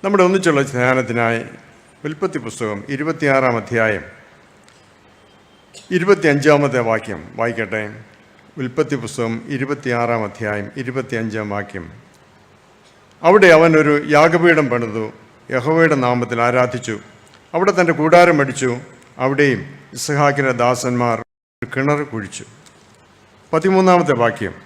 നമ്മുടെ ഒന്നിച്ചുള്ള ധ്യാനത്തിനായി ഉൽപ്പത്തി പുസ്തകം 26-ാം അധ്യായം 25-ാമത്തെ വാക്യം വായിക്കട്ടെ. ഉൽപ്പത്തി പുസ്തകം 26-ാം അധ്യായം 25-ാം വാക്യം. അവിടെ അവൻ ഒരു യാഗപീഠം പണിതു, യഹോവയുടെ നാമത്തിൽ ആരാധിച്ചു. അവിടെ തൻ്റെ കൂടാരം അടിച്ചു. അവിടെയും ഇസ്ഹാക്കിൻ്റെ ദാസന്മാർ ഒരു കിണർ കുഴിച്ചു. 13-ാമത്തെ വാക്യം.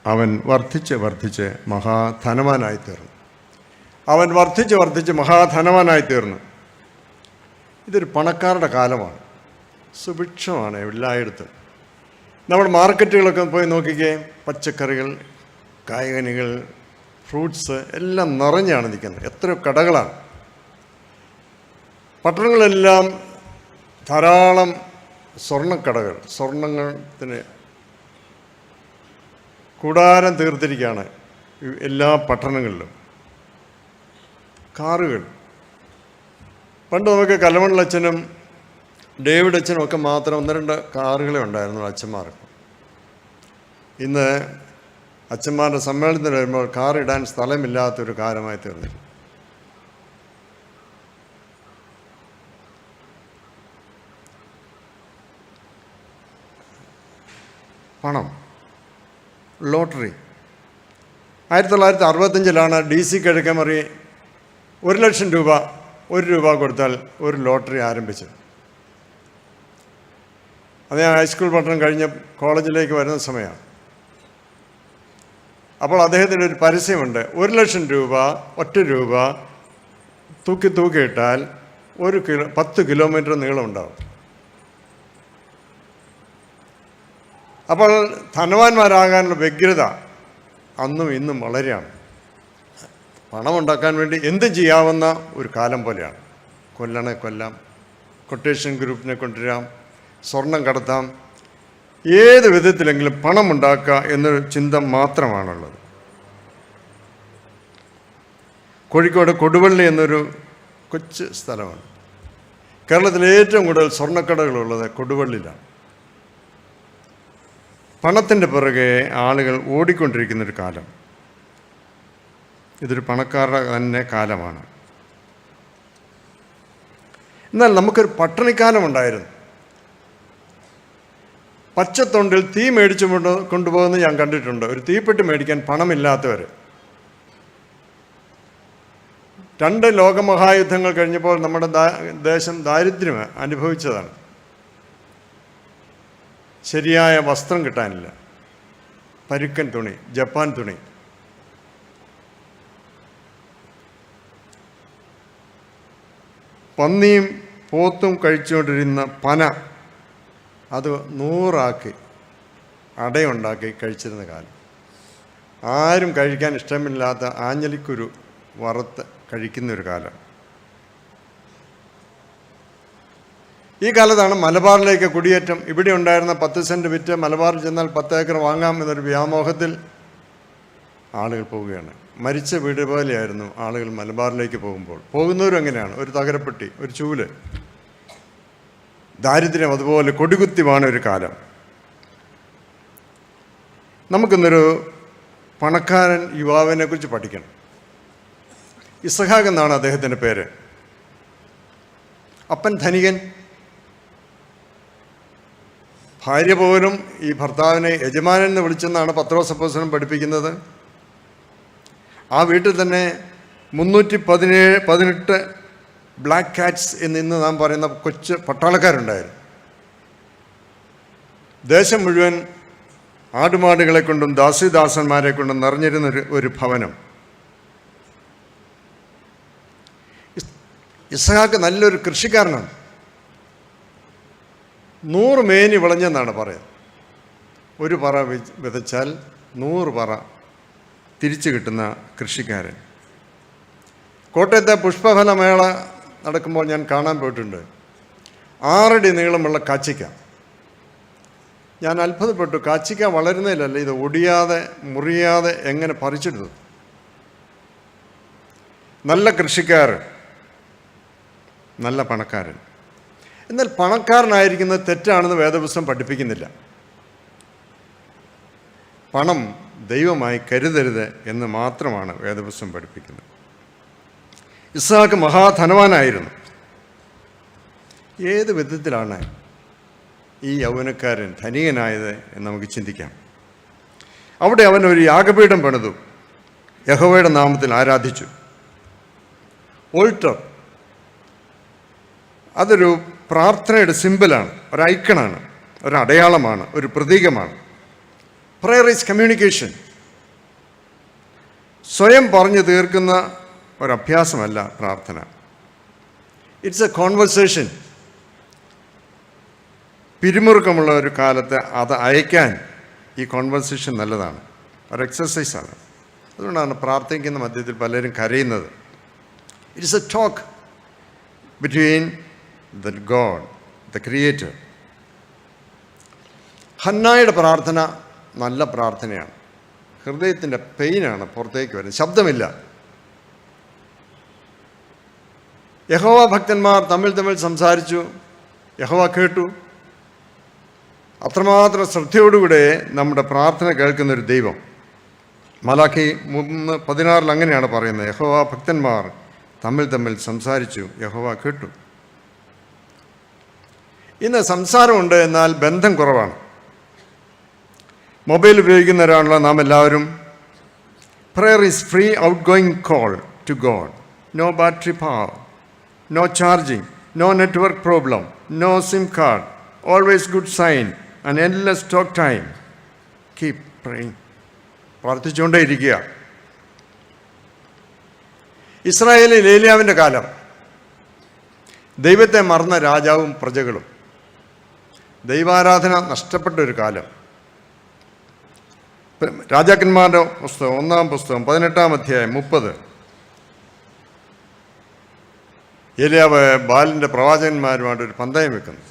അവൻ വർദ്ധിച്ച് വർദ്ധിച്ച് മഹാധനവാനായി തീർന്നു. അവൻ വർദ്ധിച്ച് വർദ്ധിച്ച് മഹാധനവാനായി തീർന്നു. ഇതൊരു പണക്കാരുടെ കാലമാണ്, സുഭിക്ഷമാണ് എല്ലായിടത്തും. നമ്മൾ മാർക്കറ്റുകളൊക്കെ പോയി നോക്കിക്കേ, പച്ചക്കറികൾ, കായ്കനികൾ, ഫ്രൂട്ട്സ് എല്ലാം നിറഞ്ഞാണ് നിൽക്കുന്നത്. എത്രയോ കടകളാണ്. പട്ടണങ്ങളെല്ലാം ധാരാളം സ്വർണ്ണക്കടകൾ, സ്വർണ്ണത്തിന് കൂടാരം തീർത്തിരിക്കുകയാണ് എല്ലാ പട്ടണങ്ങളിലും. കാറുകൾ, പണ്ട് നമുക്ക് കലമണ്ണിലച്ഛനും ഡേവിഡ് അച്ഛനും ഒക്കെ മാത്രം 1-2 കാറുകളെ ഉണ്ടായിരുന്നു അച്ഛന്മാർക്ക്. ഇന്ന് അച്ഛന്മാരുടെ സമ്മേളനത്തിന് വരുമ്പോൾ കാർ ഇടാൻ സ്ഥലമില്ലാത്തൊരു കാലമായി തീർന്നില്ല. പണം, ലോട്ടറി. 1965 DC കിഴക്കമറി 1 ലക്ഷം രൂപ, 1 രൂപ കൊടുത്താൽ ഒരു ലോട്ടറി ആരംഭിച്ചത്. അത് ഞാൻ ഹൈസ്കൂൾ പഠനം കഴിഞ്ഞ് കോളേജിലേക്ക് വരുന്ന സമയമാണ്. അപ്പോൾ അദ്ദേഹത്തിൻ്റെ ഒരു പരസ്യമുണ്ട്. 1 ലക്ഷം രൂപ, 1 രൂപ തൂക്കിയിട്ടാൽ 10 കിലോമീറ്റർ നീളം ഉണ്ടാവും. അപ്പോൾ ധനവാന്മാരാകാനുള്ള വ്യഗ്രത അന്നും ഇന്നും വളരെയാണ്. പണമുണ്ടാക്കാൻ വേണ്ടി എന്തും ചെയ്യാവുന്ന ഒരു കാലം പോലെയാണ്. കൊല്ലാം, കൊട്ടേഷൻ ഗ്രൂപ്പിനെ കൊണ്ടുവരാം, സ്വർണം കടത്താം, ഏത് വിധത്തിലെങ്കിലും പണമുണ്ടാക്കുക എന്നൊരു ചിന്ത മാത്രമാണുള്ളത്. കോഴിക്കോട് കൊടുവള്ളി എന്നൊരു കൊച്ചു സ്ഥലമാണ്. കേരളത്തിലെ ഏറ്റവും കൂടുതൽ സ്വർണ്ണക്കടകളുള്ളത് കൊടുവള്ളിയിലാണ്. പണത്തിൻ്റെ പുറകെ ആളുകൾ ഓടിക്കൊണ്ടിരിക്കുന്നൊരു കാലം. ഇതൊരു പണക്കാരുടെ തന്നെ കാലമാണ്. എന്നാൽ നമുക്കൊരു പട്ടിണിക്കാലമുണ്ടായിരുന്നു. പച്ചത്തൊണ്ടിൽ തീ മേടിച്ചു കൊണ്ടുപോകുന്നത് ഞാൻ കണ്ടിട്ടുണ്ട്. ഒരു തീപ്പെട്ടി മേടിക്കാൻ പണമില്ലാത്തവർ. 2 ലോകമഹായുദ്ധങ്ങൾ കഴിഞ്ഞപ്പോൾ നമ്മുടെ ദേശം ദാരിദ്ര്യം അനുഭവിച്ചതാണ്. ശരിയായ വസ്ത്രം കിട്ടാനില്ല, പരുക്കൻ തുണി, ജപ്പാൻ തുണി. പന്നിയും പോത്തും കഴിച്ചുകൊണ്ടിരുന്ന പന അത് 100 അടയുണ്ടാക്കി കഴിച്ചിരുന്ന കാലം. ആരും കഴിക്കാൻ ഇഷ്ടമില്ലാത്ത ആഞ്ഞലിക്കുരു വറുത്ത് കഴിക്കുന്നൊരു കാലം. ഈ കാലത്താണ് മലബാറിലേക്ക് കുടിയേറ്റം. ഇവിടെ ഉണ്ടായിരുന്ന 10 സെൻറ്റ് വിറ്റ് മലബാറിൽ ചെന്നാൽ 10 ഏക്കർ വാങ്ങാം എന്നൊരു വ്യാമോഹത്തിൽ ആളുകൾ പോവുകയാണ്. മരിച്ച വീട് പോലെയായിരുന്നു ആളുകൾ മലബാറിലേക്ക് പോകുന്നവരും എങ്ങനെയാണ്? ഒരു തകരപ്പെട്ടി, ഒരു ചൂല്. ദാരിദ്ര്യം അതുപോലെ കൊടികുത്തിവാണ് ഒരു കാലം. നമുക്കിന്നൊരു പണക്കാരൻ യുവാവിനെ കുറിച്ച് പഠിക്കണം. ഇസ്ഹാക്ക് എന്നാണ് അദ്ദേഹത്തിൻ്റെ പേര്. അപ്പൻ ധനികൻ. ഭാര്യ പോലും ഈ ഭർത്താവിനെ യജമാനൻ എന്ന് വിളിച്ചെന്നാണ് പത്രോസ് അപ്പോസ്തലൻ പഠിപ്പിക്കുന്നത്. ആ വീട്ടിൽ തന്നെ 318 ബ്ലാക്ക് കാറ്റ്സ് എന്നിന്ന് നാം പറയുന്ന കൊച്ചു പട്ടാളക്കാരുണ്ടായിരുന്നു. ദേശം മുഴുവൻ ആടുമാടുകളെ കൊണ്ടും ദാസിദാസന്മാരെ കൊണ്ടും നിറഞ്ഞിരുന്ന ഒരു ഭവനം. ഇസ്ഹാക്ക് നല്ലൊരു കൃഷിക്കാരനാണ്. 100 മേനി വിളഞ്ഞെന്നാണ് പറയുന്നത്. ഒരു പറ വിതച്ചാൽ 100 പറ തിരിച്ചു കിട്ടുന്ന കൃഷിക്കാരൻ. കോട്ടയത്തെ പുഷ്പഫലമേള നടക്കുമ്പോൾ ഞാൻ കാണാൻ പോയിട്ടുണ്ട്. 6 അടി നീളമുള്ള കാച്ചിക്ക. ഞാൻ അത്ഭുതപ്പെട്ടു. കാച്ചിക്ക വളരുന്നതിലല്ല, ഇത് ഒടിയാതെ മുറിയാതെ എങ്ങനെ പറിച്ചെടുത്തു. നല്ല കൃഷിക്കാരൻ, നല്ല പണക്കാരൻ. എന്നാൽ പണക്കാരനായിരിക്കുന്നത് തെറ്റാണെന്ന് വേദപുസ്തകം പഠിപ്പിക്കുന്നില്ല. പണം ദൈവമായി കരുതരുത് എന്ന് മാത്രമാണ് വേദപുസ്തകം പഠിപ്പിക്കുന്നത്. ഇസ്ഹാക്ക് മഹാധനവാനായിരുന്നു. ഏത് വിധത്തിലാണ് ഈ യൗവനക്കാരൻ ധനികനായത് എന്ന് നമുക്ക് ചിന്തിക്കാം. അവിടെ അവൻ ഒരു യാഗപീഠം പണിതു, യഹോവയുടെ നാമത്തിൽ ആരാധിച്ചു. ഓൾട്ടർ അതൊരു പ്രാർത്ഥനയുടെ സിമ്പലാണ്, ഒരു ഐക്കണാണ്, ഒരു അടയാളമാണ്, ഒരു പ്രതീകമാണ്. Prayer is communication. സ്വയം പറഞ്ഞു തീർക്കുന്ന ഒരഭ്യാസമല്ല പ്രാർത്ഥന. It's A conversation. പിരിമുറുക്കമുള്ള ഒരു കാലത്ത് അത് അയക്കാൻ ഈ കോൺവെർസേഷൻ നല്ലതാണ്, ഒരു എക്സസൈസാണ്. അതുകൊണ്ടാണ് പ്രാർത്ഥിക്കുന്ന മധ്യത്തിൽ പലരും കരയുന്നത്. It's a talk between the God, the creator. ഹന്നായുടെ പ്രാർത്ഥന നല്ല പ്രാർത്ഥനയാണ്. ഹൃദയത്തിൻ്റെ പെയിനാണ് പുറത്തേക്ക് വരുന്നത്, ശബ്ദമില്ല. യഹോവ ഭക്തന്മാർ തമ്മിൽ സംസാരിച്ചു, യഹോവ കേട്ടു. അത്രമാത്രം ശ്രദ്ധയോടുകൂടെ നമ്മുടെ പ്രാർത്ഥന കേൾക്കുന്നൊരു ദൈവം. മലാഖി 3:16 അങ്ങനെയാണ് പറയുന്നത്, യഹോവ ഭക്തന്മാർ തമ്മിൽ സംസാരിച്ചു, യഹോവ കേട്ടു. ഇന്ന് സംസാരമുണ്ട്, എന്നാൽ ബന്ധം കുറവാണ്. മൊബൈൽ ഉപയോഗിക്കുന്നവരാണല്ലോ നാം എല്ലാവരും. Prayer is free out going call to God. No battery power, no charging, no network problem, no sim card, always good sign, and endless talk time. Keep praying. പ്രാർത്ഥിച്ചുകൊണ്ടേ ഇരിക്കുക. ഇസ്രായേലിൽ ഏലിയാവിൻ്റെ കാലം. ദൈവത്തെ മറന്ന രാജാവും പ്രജകളും. ദൈവാരാധന നഷ്ടപ്പെട്ട ഒരു കാലം. രാജാക്കന്മാരുടെ പുസ്തകം 1-ാം പുസ്തകം 18-ാം അധ്യായം 30. ഏലിയാവ് ബാലിൻ്റെ പ്രവാചകന്മാരുമായിട്ടൊരു പന്തയം വെക്കുന്നു.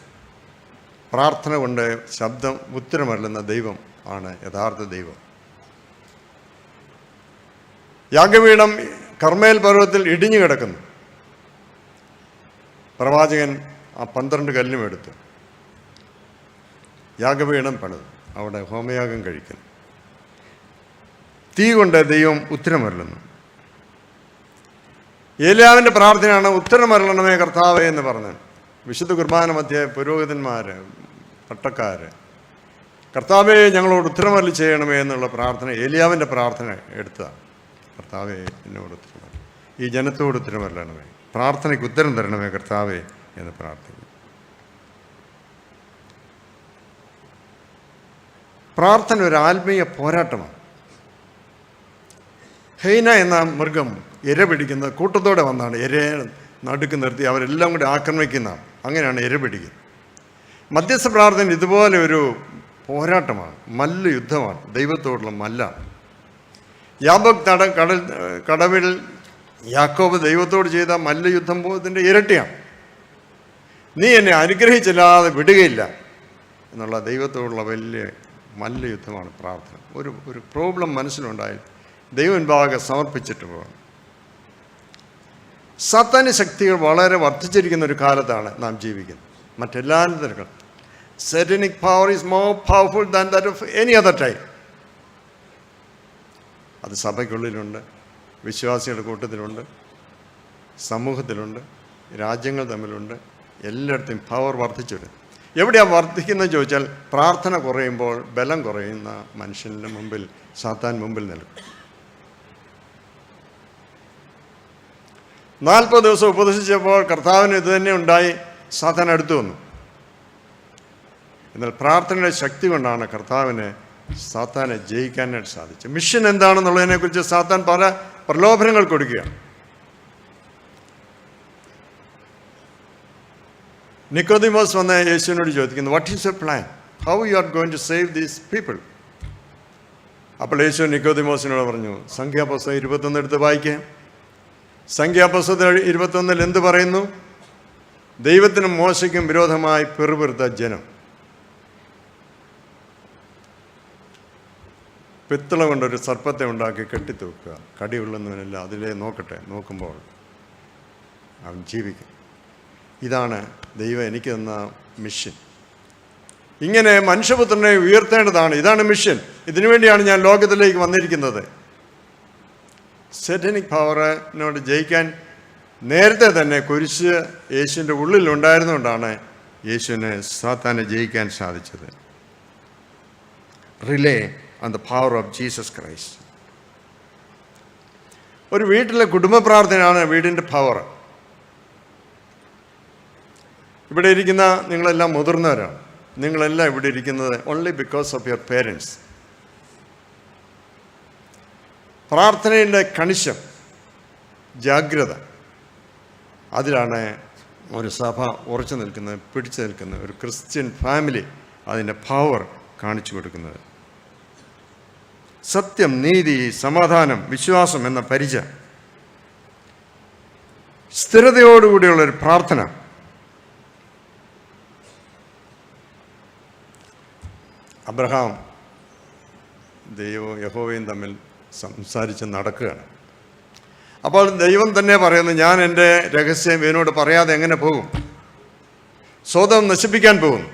പ്രാർത്ഥന കൊണ്ട് ശബ്ദം ഉത്തരമരുളുന്ന ദൈവം ആണ് യഥാർത്ഥ ദൈവം. യാഗപീഠം കർമ്മേൽ പർവ്വതത്തിൽ ഇടിഞ്ഞു കിടക്കുന്നു. പ്രവാചകൻ ആ 12 കല്ലും എടുത്തു യാഗപീഠം പണിതു. അവിടെ ഹോമയാഗം കഴിക്കുന്നു. തീ കൊണ്ട് ദൈവം ഉത്തരമരുളുന്നു. ഏലിയാവിൻ്റെ പ്രാർത്ഥനയാണ്, ഉത്തരമരുളണമേ കർത്താവേ എന്ന് പറഞ്ഞത്. വിശുദ്ധ കുർബാന മധ്യേ പുരോഹിതന്മാർ, പട്ടക്കാർ, കർത്താവേ ഞങ്ങളോട് ഉത്തരമരുളി ചെയ്യണമേ എന്നുള്ള പ്രാർത്ഥന ഏലിയാവിൻ്റെ പ്രാർത്ഥന എടുത്തതാണ്. കർത്താവേ എന്നോട് ഉത്തരമരുളി, ഈ ജനത്തോട് ഉത്തരമരുളണമേ, പ്രാർത്ഥനയ്ക്ക് ഉത്തരം തരണമേ കർത്താവേ എന്ന് പ്രാർത്ഥിക്കും. പ്രാർത്ഥന ഒരു ആത്മീയ പോരാട്ടമാണ്. ഹൈന എന്ന മൃഗം ഇര പിടിക്കുന്നത് കൂട്ടത്തോടെ വന്നാണ്. ഇരയെ നടുക്ക് നിർത്തി അവരെല്ലാം കൂടി ആക്രമിക്കുന്നതാണ്. അങ്ങനെയാണ് ഇര പിടിക്കുന്നത്. മധ്യസ്ഥ പ്രാർത്ഥന ഇതുപോലെ ഒരു പോരാട്ടമാണ്, മല്ല് യുദ്ധമാണ്, ദൈവത്തോടുള്ള മല്ലാണ്. യാബോക്ക് കടവിൽ യാക്കോബ് ദൈവത്തോട് ചെയ്ത മല്ല് യുദ്ധം പോയതിൻ്റെ ഇരട്ടിയാണ്. നീ എന്നെ അനുഗ്രഹിച്ചില്ലാതെ വിടുകയില്ല എന്നുള്ള ദൈവത്തോടുള്ള വലിയ മല്ല് യുദ്ധമാണ് പ്രാർത്ഥന. ഒരു പ്രോബ്ലം മനസ്സിലുണ്ടായി ദൈവമുൻപാകെ സമർപ്പിച്ചിട്ട് പോകണം. സാത്താന്യ ശക്തികൾ വളരെ വർദ്ധിച്ചിരിക്കുന്ന ഒരു കാലത്താണ് നാം ജീവിക്കുന്നത്. മറ്റെല്ലാ തരങ്ങളും satanic power is more powerful than that of any other time. അത് സഭയ്ക്കുള്ളിലുണ്ട്, വിശ്വാസികളുടെ കൂട്ടത്തിലുണ്ട്, സമൂഹത്തിലുണ്ട്, രാജ്യങ്ങൾ തമ്മിലുണ്ട്. എല്ലായിടത്തും പവർ വർദ്ധിച്ചിട്ടുണ്ട്. എവിടെയാണ് വർദ്ധിക്കുന്നത് ചോദിച്ചാൽ, പ്രാർത്ഥന കുറയുമ്പോൾ ബലം കുറയുന്ന മനുഷ്യൻ്റെ മുമ്പിൽ സാത്താൻ മുമ്പിൽ നിൽക്കും. 40 ദിവസം ഉപദേശിച്ചപ്പോൾ കർത്താവിന് ഇത് തന്നെ ഉണ്ടായി. സാത്താൻ അടുത്തു വന്നു. എന്നാൽ പ്രാർത്ഥനയുടെ ശക്തി കൊണ്ടാണ് കർത്താവിന് സാത്താനെ ജയിക്കാനായിട്ട് സാധിച്ചത്. മിഷൻ എന്താണെന്നുള്ളതിനെക്കുറിച്ച് സാത്താൻ പല പ്രലോഭനങ്ങൾ കൊടുക്കുകയാണ്. നിക്കോദിമോസ് വന്ന് യേശുവിനോട് ചോദിക്കുന്നു, what is your plan, how you are going to save these people? അപ്പോൾ യേശു നിക്കോദിമോസിനോട് പറഞ്ഞു, സംഖ്യാപുസ്തകം 21 എടുത്ത് വായിക്കുക. സംഖ്യാപുസ്തകത്തിൽ 21 എന്ത് പറയുന്നു? ദൈവത്തിനും മോശയ്ക്കും വിരോധമായി പിറുപിറുത്ത ജനം. പിത്തള കൊണ്ടൊരു സർപ്പത്തെ ഉണ്ടാക്കി കെട്ടിത്തൂക്കുക, കടിയുള്ളവനെല്ലാം അതിലേ നോക്കട്ടെ, നോക്കുമ്പോൾ അവൻ ജീവിക്കും. ഇതാണ് ദൈവം എനിക്ക് തന്ന മിഷൻ. ഇങ്ങനെ മനുഷ്യപുത്രനെ ഉയർത്തേണ്ടതാണ്. ഇതാണ് മിഷൻ. ഇതിനുവേണ്ടിയാണ് ഞാൻ ലോകത്തിലേക്ക് വന്നിരിക്കുന്നത്. സാറ്റനിക് പവറിനോട് ജയിക്കാൻ നേരത്തെ തന്നെ കുരിശ് യേശുവിൻ്റെ ഉള്ളിൽ ഉണ്ടായിരുന്നുകൊണ്ടാണ് യേശുവിന് സാത്താനെ ജയിക്കാൻ സാധിച്ചത്. Relay on the power of Jesus Christ. ഒരു വീട്ടിലെ കുടുംബ പ്രാർത്ഥനയാണ് വീടിൻ്റെ പവർ. ഇവിടെ ഇരിക്കുന്ന നിങ്ങളെല്ലാം മുതിർന്നവരാണ്. നിങ്ങളെല്ലാം ഇവിടെ ഇരിക്കുന്നത് only because of your parents. പ്രാർത്ഥനയുടെ കണിശം, ജാഗ്രത, അതിലാണ് ഒരു സഭ ഉറച്ചു നിൽക്കുന്നത്, പിടിച്ചു നിൽക്കുന്നത്. ഒരു ക്രിസ്ത്യൻ ഫാമിലി അതിൻ്റെ പവർ കാണിച്ചു കൊടുക്കുന്നത്. സത്യം, നീതി, സമാധാനം, വിശ്വാസം എന്ന പരിച, സ്ഥിരതയോടുകൂടിയുള്ളൊരു പ്രാർത്ഥന. അബ്രഹാം ദൈവവും യഹോവയും തമ്മിൽ സംസാരിച്ച് നടക്കുകയാണ്. അപ്പോൾ ദൈവം തന്നെ പറയുന്നു, ഞാൻ എൻ്റെ രഹസ്യം ഇവനോട് പറയാതെ എങ്ങനെ പോകും? സ്വതം നശിപ്പിക്കാൻ പോകുന്നു.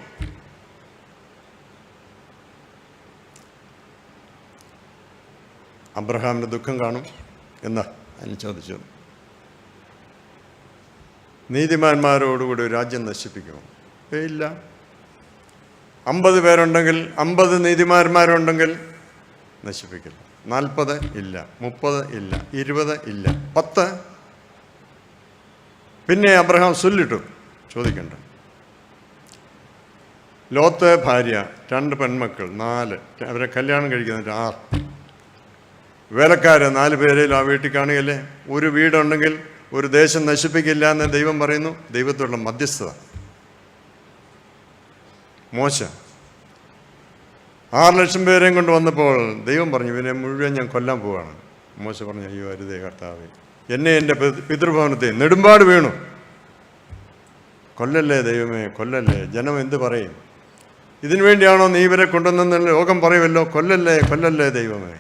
അബ്രഹാമിൻ്റെ ദുഃഖം കാണും എന്നാ അതിന് ചോദിച്ചു. നീതിമാന്മാരോടുകൂടി ഒരു രാജ്യം നശിപ്പിക്കുമോ? ഇല്ല. 50 പേരുണ്ടെങ്കിൽ, 50 നീതിമാന്മാരുണ്ടെങ്കിൽ നശിപ്പിക്കില്ല. 40 ഇല്ല, 30 ഇല്ല, 20 ഇല്ല, 10. പിന്നെ അബ്രഹാം ചൊല്ലിട്ടു, ചോദിക്കണ്ട. ലോത്ത് ഭാര്യ, 2 പെൺമക്കൾ, 4, അവരെ കല്യാണം കഴിക്കുന്നുണ്ട്, 6 വേലക്കാര്, 4 പേരിൽ ആ വീട്ടിൽ കാണുകയല്ലേ. ഒരു വീടുണ്ടെങ്കിൽ ഒരു ദേശം നശിപ്പിക്കില്ല എന്ന് ദൈവം പറയുന്നു. ദൈവത്തോടുള്ള മധ്യസ്ഥത. മോശ 6 ലക്ഷം പേരെയും കൊണ്ട് വന്നപ്പോൾ ദൈവം പറഞ്ഞു, ഇവനെ മുഴുവൻ ഞാൻ കൊല്ലാൻ പോവാണ്. മോശ പറഞ്ഞു, അയ്യോ അരുതേ കർത്താവേ, എന്നെ എൻ്റെ പിതൃഭവനത്തെ നെടുമ്പാട് വീണു. കൊല്ലല്ലേ ദൈവമേ, കൊല്ലല്ലേ, ജനം എന്ത് പറയും? ഇതിനു വേണ്ടിയാണോ നീ ഇവരെ കൊണ്ടുവന്നെന്ന് ലോകം പറയുമല്ലോ. കൊല്ലല്ലേ, കൊല്ലല്ലേ ദൈവമേ.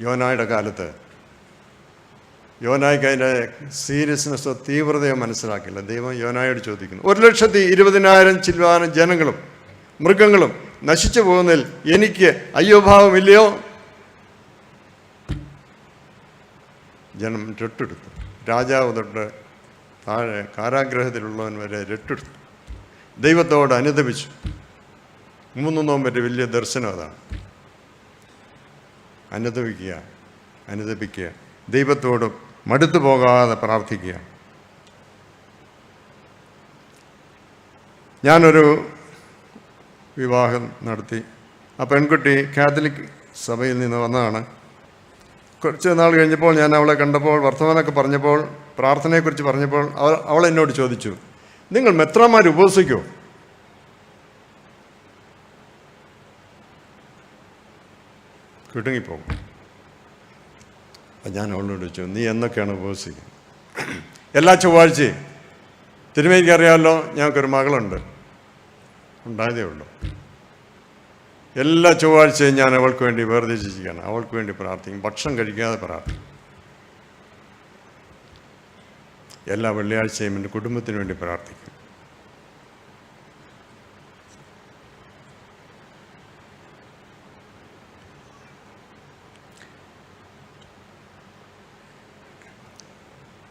യോനായുടെ കാലത്ത് യോനായ്ക്ക് അതിൻ്റെ സീരിയസ്നെസ്സോ തീവ്രതയോ മനസ്സിലാക്കില്ല. ദൈവം യോനായോട് ചോദിക്കുന്നു, 1,20,000 ചില്വാനം ജനങ്ങളും മൃഗങ്ങളും നശിച്ചു പോകുന്നതിൽ എനിക്ക് അയ്യോഭാവമില്ലയോ? ജനം രട്ടെടുത്തു. രാജാവ് തൊട്ട് താഴെ കാരാഗ്രഹത്തിലുള്ളവൻ വരെ രട്ടെടുത്തു. ദൈവത്തോട് അനുതപിച്ചു. 3 നോമ്പറ്റ് വലിയ ദർശനം അതാണ്. അനുതപിക്കുക, ദൈവത്തോട് മടുത്തു പോകാതെ പ്രാർത്ഥിക്കുക. ഞാനൊരു വിവാഹം നടത്തി. ആ പെൺകുട്ടി കാത്തലിക് സഭയിൽ നിന്ന് വന്നതാണ്. കുറച്ച് നാൾ കഴിഞ്ഞപ്പോൾ ഞാൻ അവളെ കണ്ടപ്പോൾ, വർത്തമാനമൊക്കെ പറഞ്ഞപ്പോൾ, പ്രാർത്ഥനയെക്കുറിച്ച് പറഞ്ഞപ്പോൾ അവൾ എന്നോട് ചോദിച്ചു, നിങ്ങൾ മെത്രാന്മാർ ഉപവസിക്കുമോ? കിടുങ്ങിപ്പോകും. ഞാൻ അവളോട് ചോദിച്ചു, നീ എന്നൊക്കെയാണ് ഉപവസിക്കുന്നത്? എല്ലാ ചൊവ്വാഴ്ചയും. തിരുമേനിക്ക് അറിയാമല്ലോ, ഞങ്ങൾക്കൊരു മകളുണ്ട്, ഉണ്ടായതേ ഉള്ളൂ. എല്ലാ ചൊവ്വാഴ്ചയും ഞാൻ അവൾക്ക് വേണ്ടി വേർതിരിച്ചിരിക്കുകയാണ്. അവൾക്ക് വേണ്ടി പ്രാർത്ഥിക്കും, ഭക്ഷണം കഴിക്കാതെ പ്രാർത്ഥിക്കും. എല്ലാ വെള്ളിയാഴ്ചയും എൻ്റെ കുടുംബത്തിന് വേണ്ടി പ്രാർത്ഥിക്കും.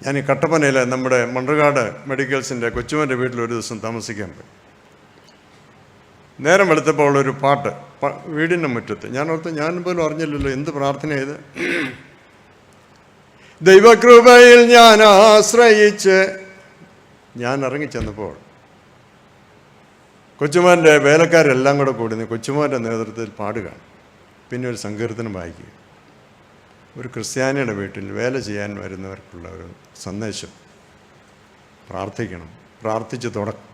ഞാൻ ഈ കട്ടപ്പനയിൽ നമ്മുടെ മണ്ണർകാട് മെഡിക്കൽസിൻ്റെ കൊച്ചുമൻ്റെ വീട്ടിൽ ഒരു ദിവസം താമസിക്കാൻ പോയി. നേരം വെളുത്തപ്പോൾ ഒരു പാട്ട് വീടിൻ്റെ മുറ്റത്ത്. ഞാൻ ഓർത്ത്, ഞാൻ പോലും അറിഞ്ഞില്ലല്ലോ എന്ത് പ്രാർത്ഥന ചെയ്ത്. ദൈവകൃപയിൽ ഞാൻ ആശ്രയിച്ച് ഞാൻ ഇറങ്ങിച്ചെന്നപ്പോൾ കൊച്ചുമോൻ്റെ വേലക്കാരെല്ലാം കൂടെ കൂടി കൊച്ചുമോൻ്റെ നേതൃത്വത്തിൽ പാടുകയാണ്. പിന്നെ ഒരു സങ്കീർത്തനം വായിക്കുക. ഒരു ക്രിസ്ത്യാനിയുടെ വീട്ടിൽ വേല ചെയ്യാൻ വരുന്നവർക്കുള്ള ഒരു സന്ദേശം. പ്രാർത്ഥിക്കണം, പ്രാർത്ഥിച്ച് തുടക്കം.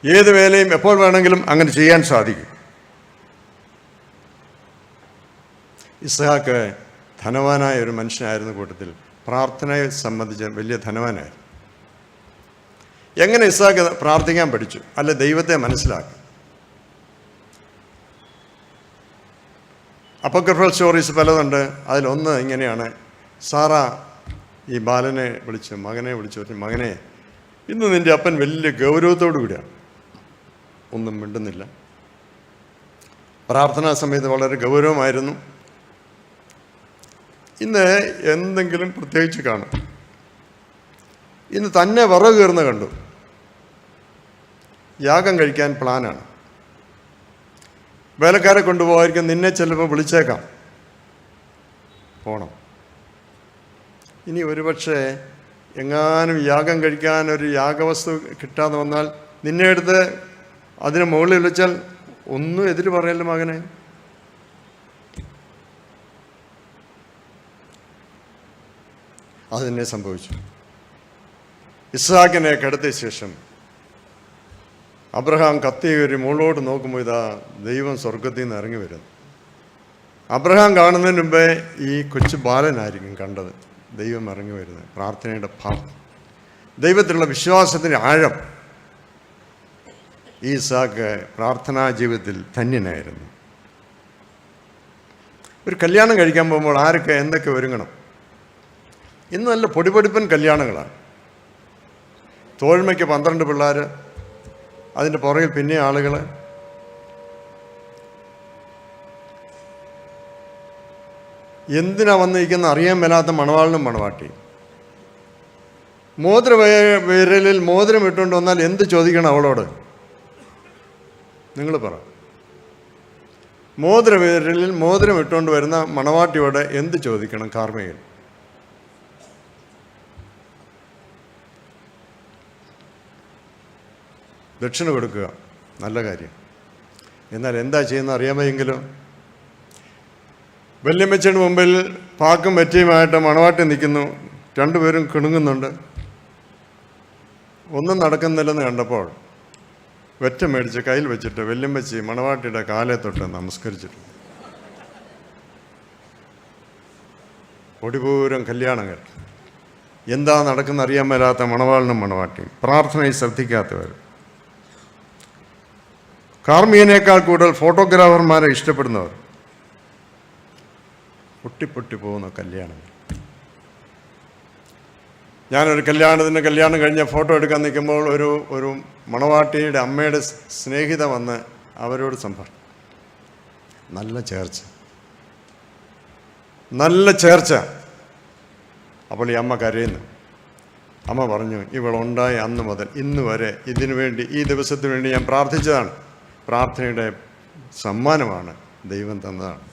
ഏത് വേലയും എപ്പോൾ വേണമെങ്കിലും അങ്ങനെ ചെയ്യാൻ സാധിക്കും. ഇസ്ഹാക്ക് ധനവാനായ ഒരു മനുഷ്യനായിരുന്ന കൂട്ടത്തിൽ പ്രാർത്ഥനയെ സംബന്ധിച്ച് വലിയ ധനവാനായിരുന്നു. എങ്ങനെ ഇസ്ഹാക്ക് പ്രാർത്ഥിക്കാൻ പഠിച്ചു? അല്ല, ദൈവത്തെ മനസ്സിലാക്കി. അപ്പോക്രിഫൽ സ്റ്റോറീസ് പലതുണ്ട്. അതിലൊന്ന് ഇങ്ങനെയാണ്, സാറ ഈ ബാലനെ വിളിച്ചു, മകനെ വിളിച്ചു പറഞ്ഞു, മകനെ, ഇന്ന് നിൻ്റെ അപ്പൻ വലിയ ഗൗരവത്തോടു കൂടിയാണ്. ഒന്നും മിണ്ടുന്നില്ല. പ്രാർത്ഥനാ സമയത്ത് വളരെ ഗൗരവമായിരുന്നു. ഇന്ന് എന്തെങ്കിലും പ്രത്യേകിച്ച് കാണും. ഇന്ന് തന്നെ വിറക് കയറുന്ന കണ്ടു. യാഗം കഴിക്കാൻ പ്ലാനാണ്. വേലക്കാരെ കൊണ്ടുപോകാതിരിക്കും, നിന്നെ ചിലപ്പോൾ വിളിച്ചേക്കാം, പോണം. ഇനി ഒരുപക്ഷെ എങ്ങാനും യാഗം കഴിക്കാൻ ഒരു യാഗവസ്തു കിട്ടാതെ വന്നാൽ നിന്നെ എടുത്ത് അതിന് മുകളിൽ വിളിച്ചാൽ ഒന്നും എതിര് പറയല്ലോ മകനെ. അത് തന്നെ സംഭവിച്ചു. ഇസ്ഹാക്കിനെ കിടത്തിയ ശേഷം അബ്രഹാം കത്തി കയറി മുകളിലോട്ട് നോക്കുമ്പോൾ ഇതാ ദൈവം സ്വർഗത്തിൽ നിന്ന് ഇറങ്ങി വരുന്നു. അബ്രഹാം കാണുന്നതിന് മുമ്പേ ഈ കൊച്ചു ബാലനായിരിക്കും കണ്ടത് ദൈവം ഇറങ്ങി വരുന്നത്. പ്രാർത്ഥനയുടെ ഭാവം, ദൈവത്തിലുള്ള വിശ്വാസത്തിൻ്റെ ആഴം. ഈ ഇസ്ഹാക്ക് പ്രാർത്ഥനാ ജീവിതത്തിൽ ധന്യനായിരുന്നു. ഒരു കല്യാണം കഴിക്കാൻ പോകുമ്പോൾ ആരൊക്കെ എന്തൊക്കെ ഒരുങ്ങണം? ഇന്ന് നല്ല പൊടിപൊടിപ്പൻ കല്യാണങ്ങളാണ്. തോഴ്മയ്ക്ക് 12 പിള്ളേർ, അതിൻ്റെ പുറകിൽ പിന്നെ ആളുകൾ. എന്തിനാ വന്നിരിക്കുന്ന അറിയാൻ മേലാത്ത മണവാളിനും മണവാട്ടി. വിരലിൽ മോതിരം ഇട്ടുകൊണ്ട് വന്നാൽ എന്ത് ചോദിക്കണം അവളോട്? നിങ്ങൾ പറ. വിരലിൽ മോതിരം ഇട്ടുകൊണ്ട് വരുന്ന മണവാട്ടിയോട് എന്ത് ചോദിക്കണം കാർമയിൽ? ദക്ഷിണ കൊടുക്കുക, നല്ല കാര്യം. എന്നാൽ എന്താ ചെയ്യുന്നത് അറിയാമെങ്കിലോ? വല്യമ്മച്ചയുടെ മുമ്പിൽ പാക്കും വെറ്റിയുമായിട്ട് മണവാട്ടി നിൽക്കുന്നു. രണ്ടുപേരും കിണുങ്ങുന്നുണ്ട്. ഒന്നും നടക്കുന്നില്ലെന്ന് കണ്ടപ്പോൾ വെറ്റ മേടിച്ച് കയ്യിൽ വെച്ചിട്ട് വല്യമ്മച്ചി മണവാട്ടിയുടെ കാലെ തൊട്ട് നമസ്കരിച്ചിട്ടു. ഒടിപൂരം കല്യാണങ്ങൾ. എന്താ നടക്കുന്ന അറിയാൻ മേലാത്ത മണവാളിനും മണവാട്ടിയും, പ്രാർത്ഥനയിൽ ശ്രദ്ധിക്കാത്തവർ. കാർമികനേക്കാൾ കൂടുതൽ ഫോട്ടോഗ്രാഫർമാരെ ഇഷ്ടപ്പെടുന്നവർ. പൊട്ടി പോകുന്ന കല്യാണം. ഞാനൊരു കല്യാണം കഴിഞ്ഞ ഫോട്ടോ എടുക്കാൻ നിൽക്കുമ്പോൾ ഒരു മണവാട്ടിയുടെ അമ്മയുടെ സ്നേഹിത വന്ന് അവരോട് സംഭാഷണം. നല്ല ചേർച്ച. അപ്പോൾ ഈ അമ്മ കരയുന്നു. അമ്മ പറഞ്ഞു, ഇവളുണ്ടായ അന്ന് മുതൽ ഇന്ന് വരെ ഇതിനു വേണ്ടി, ഈ ദിവസത്തിന് വേണ്ടി ഞാൻ പ്രാർത്ഥിച്ചതാണ്. പ്രാർത്ഥനയുടെ സമ്മാനമാണ് ദൈവം തന്നതാണ്.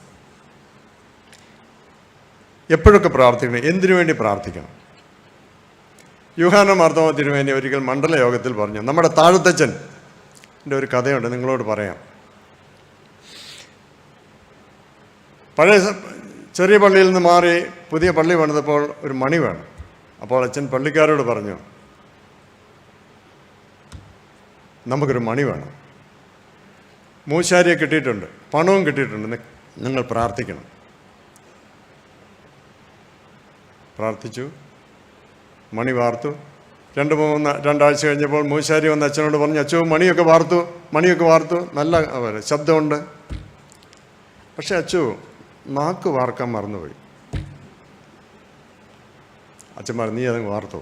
എപ്പോഴൊക്കെ പ്രാർത്ഥിക്കണം? എന്തിനു വേണ്ടി പ്രാർത്ഥിക്കണം? യൂഹാനോസ് മാർത്തോമാ തിരുമേനി ഒരിക്കൽ മണ്ഡല യോഗത്തിൽ പറഞ്ഞു, നമ്മുടെ താഴത്തച്ഛൻ്റെ ഒരു കഥയുണ്ട്, നിങ്ങളോട് പറയാം. പഴയ ചെറിയ പള്ളിയിൽ നിന്ന് മാറി പുതിയ പള്ളി പണിതപ്പോൾ ഒരു മണി വേണം. അപ്പോൾ അച്ഛൻ പള്ളിക്കാരോട് പറഞ്ഞു, നമുക്കൊരു മണി വേണം. മൂശാരിയെ കിട്ടിയിട്ടുണ്ട്, പണവും കിട്ടിയിട്ടുണ്ട്, നിങ്ങൾ പ്രാർത്ഥിക്കണം. പ്രാർത്ഥിച്ചു. മണി വാർത്തു. രണ്ടാഴ്ച കഴിഞ്ഞപ്പോൾ മൂശാരി വന്ന് അച്ഛനോട് പറഞ്ഞു, അച്ഛോ മണിയൊക്കെ വാർത്തു, നല്ല ശബ്ദമുണ്ട്. പക്ഷെ അച്ഛോ നാക്ക് വാർക്കാൻ മറന്നുപോയി. അച്ഛൻ പറഞ്ഞു, നീ അതങ്ങ് വാർത്തോ.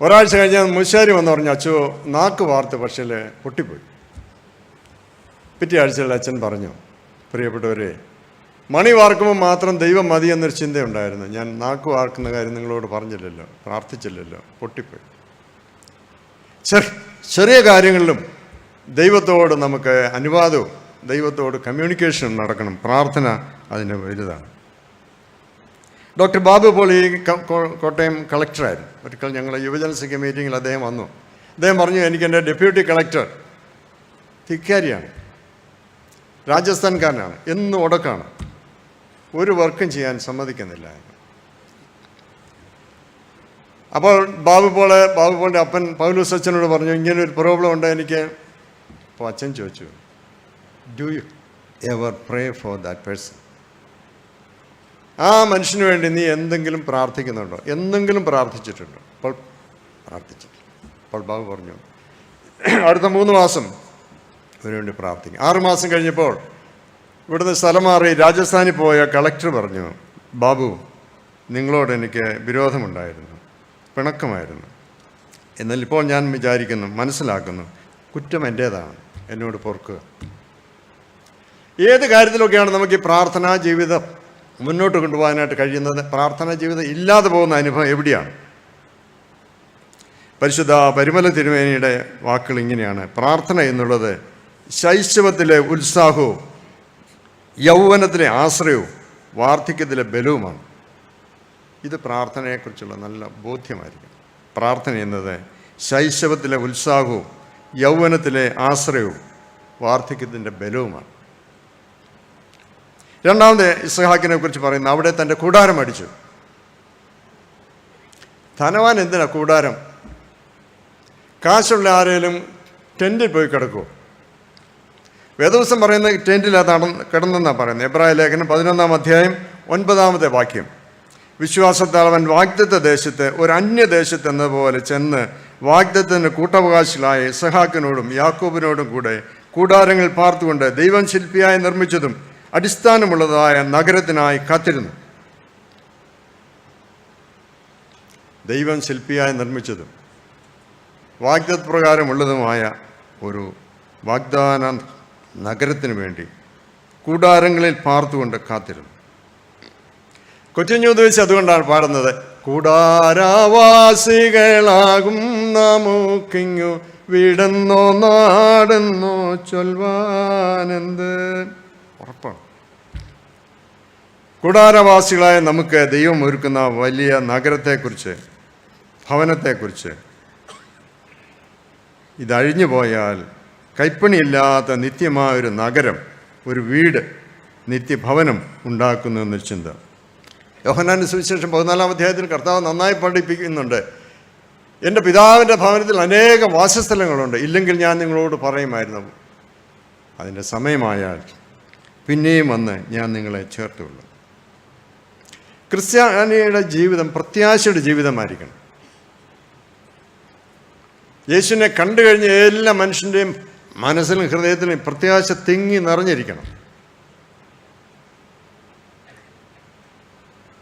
ഒരാഴ്ച കഴിഞ്ഞാൽ മൂശാരി വന്ന് പറഞ്ഞു, അച്ഛോ നാക്ക് വാർത്ത് പക്ഷേ പൊട്ടിപ്പോയി. പിറ്റേ ആഴ്ചയിൽ അച്ഛൻ പറഞ്ഞു, പ്രിയപ്പെട്ടവരെ, മണി വാർക്കുമ്പോൾ മാത്രം ദൈവം മതി എന്നൊരു ചിന്തയുണ്ടായിരുന്നു. ഞാൻ നാക്ക് വാർക്കുന്ന കാര്യം നിങ്ങളോട് പറഞ്ഞില്ലല്ലോ, പ്രാർത്ഥിച്ചില്ലല്ലോ, പൊട്ടിപ്പോയി. ചെറിയ കാര്യങ്ങളിലും ദൈവത്തോട് നമുക്ക് അനുവാദവും ദൈവത്തോട് കമ്മ്യൂണിക്കേഷൻ നടക്കണം. പ്രാർത്ഥന അതിന് വലുതാണ്. ഡോക്ടർ ബാബു പോൾ ഈ കോട്ടയം കളക്ടറായിരുന്നു. ഒരിക്കൽ ഞങ്ങൾ യുവജനസഖ്യ മീറ്റിങ്ങിൽ അദ്ദേഹം വന്നു. അദ്ദേഹം പറഞ്ഞു, എനിക്ക് എൻ്റെ ഡെപ്യൂട്ടി കളക്ടർ ധിക്കാരിയാണ്, രാജസ്ഥാൻകാരനാണ്, എന്നും ഉടക്കാണ്, ഒരു വർക്കും ചെയ്യാൻ സമ്മതിക്കുന്നില്ല. അപ്പോൾ ബാബുപോളിൻ്റെ അപ്പൻ പൗലോസ് അച്ഛനോട് പറഞ്ഞു, ഇങ്ങനൊരു പ്രോബ്ലം ഉണ്ട് എനിക്ക്. അപ്പോൾ അച്ഛൻ ചോദിച്ചു, do you ever pray for that person? ആ മനുഷ്യന് വേണ്ടി നീ എന്തെങ്കിലും പ്രാർത്ഥിക്കുന്നുണ്ടോ? എന്തെങ്കിലും പ്രാർത്ഥിച്ചിട്ടുണ്ടോ? അപ്പോൾ പ്രാർത്ഥിച്ചിട്ടില്ല. അപ്പോൾ ബാബു പറഞ്ഞു, അടുത്ത 3 മാസം അതിനു വേണ്ടി പ്രാർത്ഥിക്കും. 6 മാസം കഴിഞ്ഞപ്പോൾ ഇവിടുന്ന് സ്ഥലം മാറി രാജസ്ഥാനിൽ പോയ കളക്ടർ പറഞ്ഞു, ബാബു, നിങ്ങളോട് എനിക്ക് വിരോധമുണ്ടായിരുന്നു, പിണക്കമായിരുന്നു. എന്നാൽ ഇപ്പോൾ ഞാൻ വിചാരിക്കുന്നു, മനസ്സിലാക്കുന്നു, കുറ്റം എൻ്റേതാണ്, എന്നോട് പൊറുക്കുക. ഏത് കാര്യത്തിലൊക്കെയാണ് നമുക്ക് ഈ പ്രാർത്ഥനാ ജീവിതം മുന്നോട്ട് കൊണ്ടുപോകാനായിട്ട് കഴിയുന്നത്? പ്രാർത്ഥനാ ജീവിതം ഇല്ലാതെ പോകുന്ന അനുഭവം എവിടെയാണ്? പരിശുദ്ധ പരിമല തിരുമേനിയുടെ വാക്കുകൾ ഇങ്ങനെയാണ്: പ്രാർത്ഥന എന്നുള്ളത് ശൈശവത്തിലെ ഉത്സാഹവും യൗവനത്തിലെ ആശ്രയവും വാർദ്ധക്യത്തിലെ ബലവുമാണ്. ഇത് പ്രാർത്ഥനയെക്കുറിച്ചുള്ള നല്ല ബോധ്യമായിരിക്കും. പ്രാർത്ഥന എന്നത് ശൈശവത്തിലെ ഉത്സാഹവും യൗവനത്തിലെ ആശ്രയവും വാർദ്ധക്യത്തിൻ്റെ ബലവുമാണ്. രണ്ടാമത് ഇസ്ഹാക്കിനെ കുറിച്ച് പറയുന്നത്, അവിടെ തൻ്റെ കൂടാരം അടിച്ചു. ധനവാൻ എന്തിനാ കൂടാരം? കാശുള്ള ആരെങ്കിലും ടെൻറ്റിൽ പോയി കിടക്കുമോ? വേദപുസ്തകം പറയുന്നത് ടെൻറ്റിലാണ് കിടന്നെന്നാണ് പറയുന്നത്. എബ്രായ ലേഖനം 11-ാം അധ്യായം 9-ാമത്തെ വാക്യം: വിശ്വാസത്താൽ അവൻ വാഗ്ദത്ത ദേശത്ത് ഒരു അന്യദേശത്ത് എന്നപോലെ ചെന്ന് വാഗ്ദത്തത്തിന് കൂട്ടവകാശികളായ ഇസ്ഹാക്കിനോടും യാക്കോബിനോടും കൂടെ കൂടാരങ്ങൾ പാർത്തുകൊണ്ട് ദൈവം ശില്പിയായി നിർമ്മിച്ചതും അടിസ്ഥാനമുള്ളതായ നഗരത്തിനായി കാത്തിരുന്നു. ദൈവം ശില്പിയായി നിർമ്മിച്ചതും വാഗ്ദത്തപ്രകാരമുള്ളതുമായ ഒരു വാഗ്ദാന നഗരത്തിന് വേണ്ടി കൂടാരങ്ങളിൽ പാർത്തുകൊണ്ട് കാത്തിരുന്നു. കൊച്ചുഞ്ഞൂത് അതുകൊണ്ടാണ് പാടുന്നത്: കൂടാരവാസികളാകും നമുക്കിങ്ങു വിടുന്നോ നാടുന്നോ ചൊൽവാനെന്ത്. ഉറപ്പാണ്, കൂടാരവാസികളായ നമുക്ക് ദൈവം ഒരുക്കുന്ന വലിയ നഗരത്തെക്കുറിച്ച്, ഭവനത്തെക്കുറിച്ച്, ഇതഴിഞ്ഞു പോയാൽ കൈപ്പണിയില്ലാത്ത നിത്യമായൊരു നഗരം, ഒരു വീട്, നിത്യഭവനം ഉണ്ടാക്കുന്നു എന്നൊരു ചിന്ത. യോഹന്നാന്റെ സുവിശേഷം 14-ാം അധ്യായത്തിൽ കർത്താവ് നന്നായി പഠിപ്പിക്കുന്നുണ്ട്: എൻ്റെ പിതാവിൻ്റെ ഭവനത്തിൽ അനേകം വാസസ്ഥലങ്ങളുണ്ട്, ഇല്ലെങ്കിൽ ഞാൻ നിങ്ങളോട് പറയുമായിരുന്നു, അതിൻ്റെ സമയമായാൽ പിന്നെയും വന്ന് ഞാൻ നിങ്ങളെ ചേർത്തുള്ളൂ. ക്രിസ്ത്യാനിയുടെ ജീവിതം പ്രത്യാശയുടെ ജീവിതമായിരിക്കണം. യേശുവിനെ കണ്ടു കഴിഞ്ഞ എല്ലാ മനുഷ്യൻ്റെയും മനസ്സിലും ഹൃദയത്തിലും പ്രത്യാശ തിങ്ങി നിറഞ്ഞിരിക്കണം.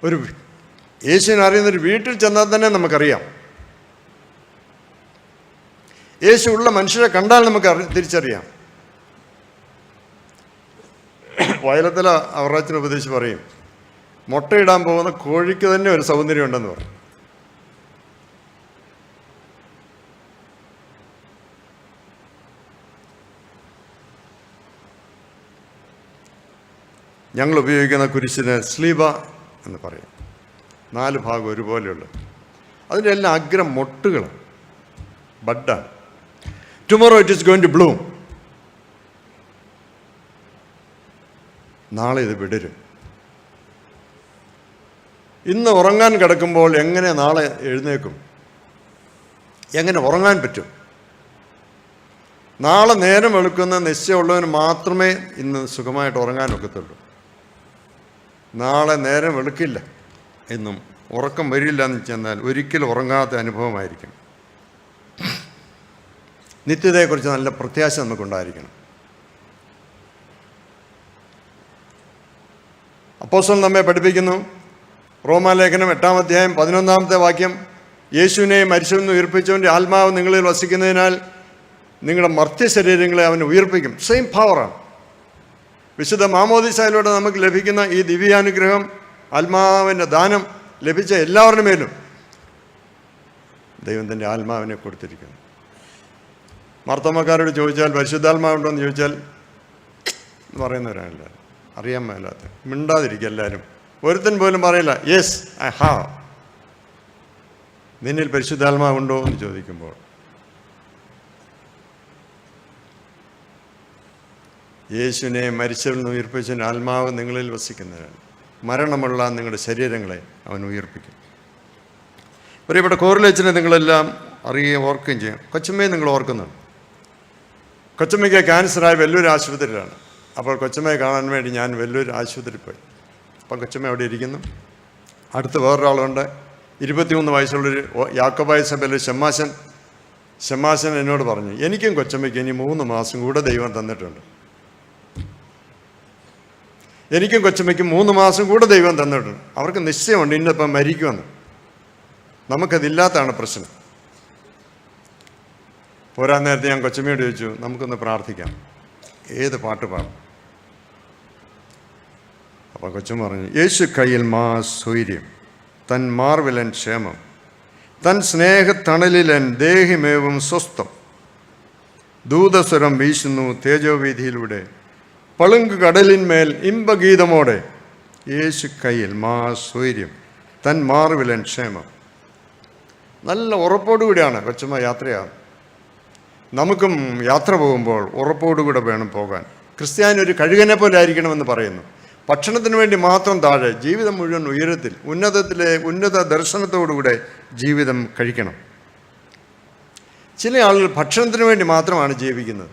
ഒരു യേശുവിനെ അറിയുന്നൊരു വീട്ടിൽ ചെന്നാൽ തന്നെ നമുക്കറിയാം. യേശു ഉള്ള മനുഷ്യരെ കണ്ടാൽ നമുക്ക് തിരിച്ചറിയാം. വയലത്തില അവറാച്ചൻ ഉപദേശിച്ച് പറയും, മുട്ടയിടാൻ പോകുന്ന കോഴിക്ക് തന്നെ ഒരു സൗന്ദര്യം ഉണ്ടെന്ന് പറയും. ഞങ്ങൾ ഉപയോഗിക്കുന്ന കുരിശിന് സ്ലീബ എന്ന് പറയും. 4 ഭാഗം ഒരുപോലെയുള്ളത്. അതിൻ്റെ എല്ലാം അഗ്രം മൊട്ടുകൾ, ബഡാണ്. Tomorrow it is going to bloom. നാളെ ഇത് വിടരും. ഇന്ന് ഉറങ്ങാൻ കിടക്കുമ്പോൾ എങ്ങനെ നാളെ എഴുന്നേക്കും? എങ്ങനെ ഉറങ്ങാൻ പറ്റും? നാളെ നേരം വെളുക്കുന്ന നിശ്ചയമുള്ളവന് മാത്രമേ ഇന്ന് സുഖമായിട്ട് ഉറങ്ങാൻ ഒക്കത്തുള്ളൂ. നാളെ നേരം വെളുക്കില്ല എന്നും ഉറക്കം വരില്ല എന്ന് ചെന്നാൽ ഒരിക്കലും ഉറങ്ങാത്ത അനുഭവമായിരിക്കും. നിത്യതയെക്കുറിച്ച് നല്ല പ്രത്യാശ നമുക്കുണ്ടായിരിക്കണം. അപ്പോസ്തലൻ നമ്മെ പഠിപ്പിക്കുന്നു, റോമാലേഖനം 8-ാം അധ്യായം 11-ാമത്തെ വാക്യം: യേശുവിനെ മരിച്ചവെന്ന് ഉയർപ്പിച്ചവൻ്റെ ആത്മാവ് നിങ്ങളിൽ വസിക്കുന്നതിനാൽ നിങ്ങളുടെ മർത്യ ശരീരങ്ങളെ അവൻ ഉയർപ്പിക്കും. സെയിം പവറാണ്. വിശുദ്ധ മാമോദീസയിലൂടെ നമുക്ക് ലഭിക്കുന്ന ഈ ദിവ്യാനുഗ്രഹം, ആത്മാവിൻ്റെ ദാനം ലഭിച്ച എല്ലാവരുടെ മേലും ദൈവം തൻ്റെ ആത്മാവിനെ കൊടുത്തിരിക്കുന്നു. മാർത്തോമാക്കാരോട് ചോദിച്ചാൽ പരിശുദ്ധാത്മാവുണ്ടോ എന്ന് ചോദിച്ചാൽ പറയുന്നവരാണല്ല, അറിയാൻ മേലാത്ത, മിണ്ടാതിരിക്കുക എല്ലാവരും. ഒരുത്തൻ പോലും പറയില്ല യെസ് ഐ ഹാവ്. നിന്നിൽ പരിശുദ്ധാത്മാവുണ്ടോ എന്ന് ചോദിക്കുമ്പോൾ യേശുവിനെ മരിച്ചവരിൽ നിന്ന് ഉയർപ്പിച്ചതിന് ആത്മാവ് നിങ്ങളിൽ വസിക്കുന്നവരാണ്. മരണമുള്ള നിങ്ങളുടെ ശരീരങ്ങളെ അവൻ ഉയർപ്പിക്കും. പ്രിയപ്പെട്ട കോറിലേച്ചനെ നിങ്ങളെല്ലാം അറിയുകയും ഓർക്കുകയും ചെയ്യും. കൊച്ചമ്മയെ നിങ്ങൾ ഓർക്കുന്നുണ്ട്. കൊച്ചമ്മയ്ക്ക് ക്യാൻസറായി വെല്ലൂർ ആശുപത്രിയിലാണ്. അപ്പോൾ കൊച്ചമ്മയെ കാണാൻ വേണ്ടി ഞാൻ വെല്ലൂർ ആശുപത്രിയിൽ പോയി. അപ്പം കൊച്ചമ്മ അവിടെ ഇരിക്കുന്നു. അടുത്ത് വേറൊരാളുണ്ട്, 23 വയസ്സുള്ളൊരു യാക്കോബായ സഭയിലെ ഷമ്മാശൻ എന്നോട് പറഞ്ഞു, എനിക്കും കൊച്ചമ്മയ്ക്ക് ഇനി 3 മാസം കൂടെ ദൈവം തന്നിട്ടുണ്ട്. എനിക്കും കൊച്ചമ്മയ്ക്കും 3 മാസം കൂടെ ദൈവം തന്നിട്ടുണ്ട്. അവർക്ക് നിശ്ചയമുണ്ട് ഇന്നിപ്പം മരിക്കുമെന്ന്. നമുക്കതില്ലാത്തതാണ് പ്രശ്നം. പോരാൻ നേരത്തെ ഞാൻ കൊച്ചമ്മയോട് ചോദിച്ചു, നമുക്കൊന്ന് പ്രാർത്ഥിക്കാം, ഏത് പാട്ട് പാടും? അപ്പോൾ കൊച്ചമ്മ പറഞ്ഞു, യേശു കയ്യിൽ സ്വൈര്യം, തൻ മാർവിലൻ ക്ഷേമം, തൻ സ്നേഹത്തണലിലൻ ദേഹിമേവും സ്വസ്ഥം. ദൂതസ്വരം വീശുന്നു തേജോവീതിയിലൂടെ, പളുങ്ക് കടലിന്മേൽ ഇമ്പഗീതമോടെ. യേശു കയ്യിൽ സ്വൈര്യം, തൻ മാർവിലൻ ക്ഷേമം. നല്ല ഉറപ്പോടുകൂടിയാണ് കൊച്ചമ്മ യാത്രയാണ്. നമുക്കും യാത്ര പോകുമ്പോൾ ഉറപ്പോടുകൂടെ വേണം പോകാൻ. ക്രിസ്ത്യാനി ഒരു കഴുകനെ പോലെ ആയിരിക്കണമെന്ന് പറയുന്നു. ഭക്ഷണത്തിന് വേണ്ടി മാത്രം താഴെ, ജീവിതം മുഴുവൻ ഉയരത്തിൽ, ഉന്നത ദർശനത്തോടുകൂടെ ജീവിതം കഴിക്കണം. ചില ആളുകൾ ഭക്ഷണത്തിന് വേണ്ടി മാത്രമാണ് ജീവിക്കുന്നത്.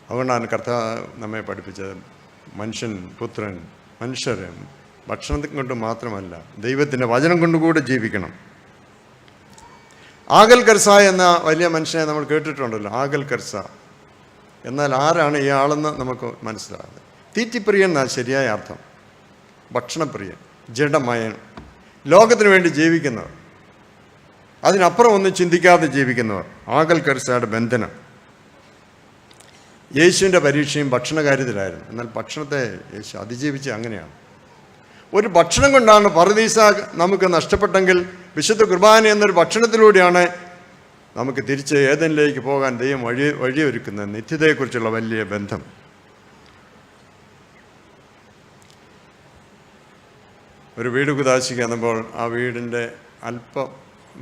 അതുകൊണ്ടാണ് കർത്താവ് നമ്മെ പഠിപ്പിച്ചത്, മനുഷ്യൻ പുത്രൻ മനുഷ്യർ ഭക്ഷണത്തിൽ കൊണ്ട് മാത്രമല്ല ദൈവത്തിൻ്റെ വചനം കൊണ്ടുകൂടെ ജീവിക്കണം. ആഗൽ കർസ എന്ന വലിയ മനുഷ്യനെ നമ്മൾ കേട്ടിട്ടുണ്ടല്ലോ, ആഗൽ കർസ. എന്നാൽ ആരാണ് ഈ ആളെന്ന് നമുക്ക് മനസ്സിലാകുന്നത്. തീറ്റിപ്രിയൻ എന്നാണ് ശരിയായ അർത്ഥം. ഭക്ഷണപ്രിയൻ, ജഡമയൻ, ലോകത്തിന് വേണ്ടി ജീവിക്കുന്നവർ, അതിനപ്പുറം ഒന്നും ചിന്തിക്കാതെ ജീവിക്കുന്നവർ. ആഗൽ കർസയുടെ ബന്ധനം. യേശുവിൻ്റെ പരീക്ഷയും ഭക്ഷണകാര്യത്തിലായിരുന്നു. എന്നാൽ ഭക്ഷണത്തെ യേശു അതിജീവിച്ച് അങ്ങനെയാണ്. ഒരു ഭക്ഷണം കൊണ്ടാണ് പറുദീസ നമുക്ക് നഷ്ടപ്പെട്ടെങ്കിൽ വിശുദ്ധ കുർബാന എന്നൊരു ഭക്ഷണത്തിലൂടെയാണ് നമുക്ക് തിരിച്ച് ഏദനിലേക്ക് പോകാൻ ദൈവം വഴിയൊരുക്കുന്നത്. നിത്യതയെക്കുറിച്ചുള്ള വലിയ ബന്ധം. ഒരു വീട് കുതാശിക്കുമ്പോൾ ആ വീടിൻ്റെ അല്പം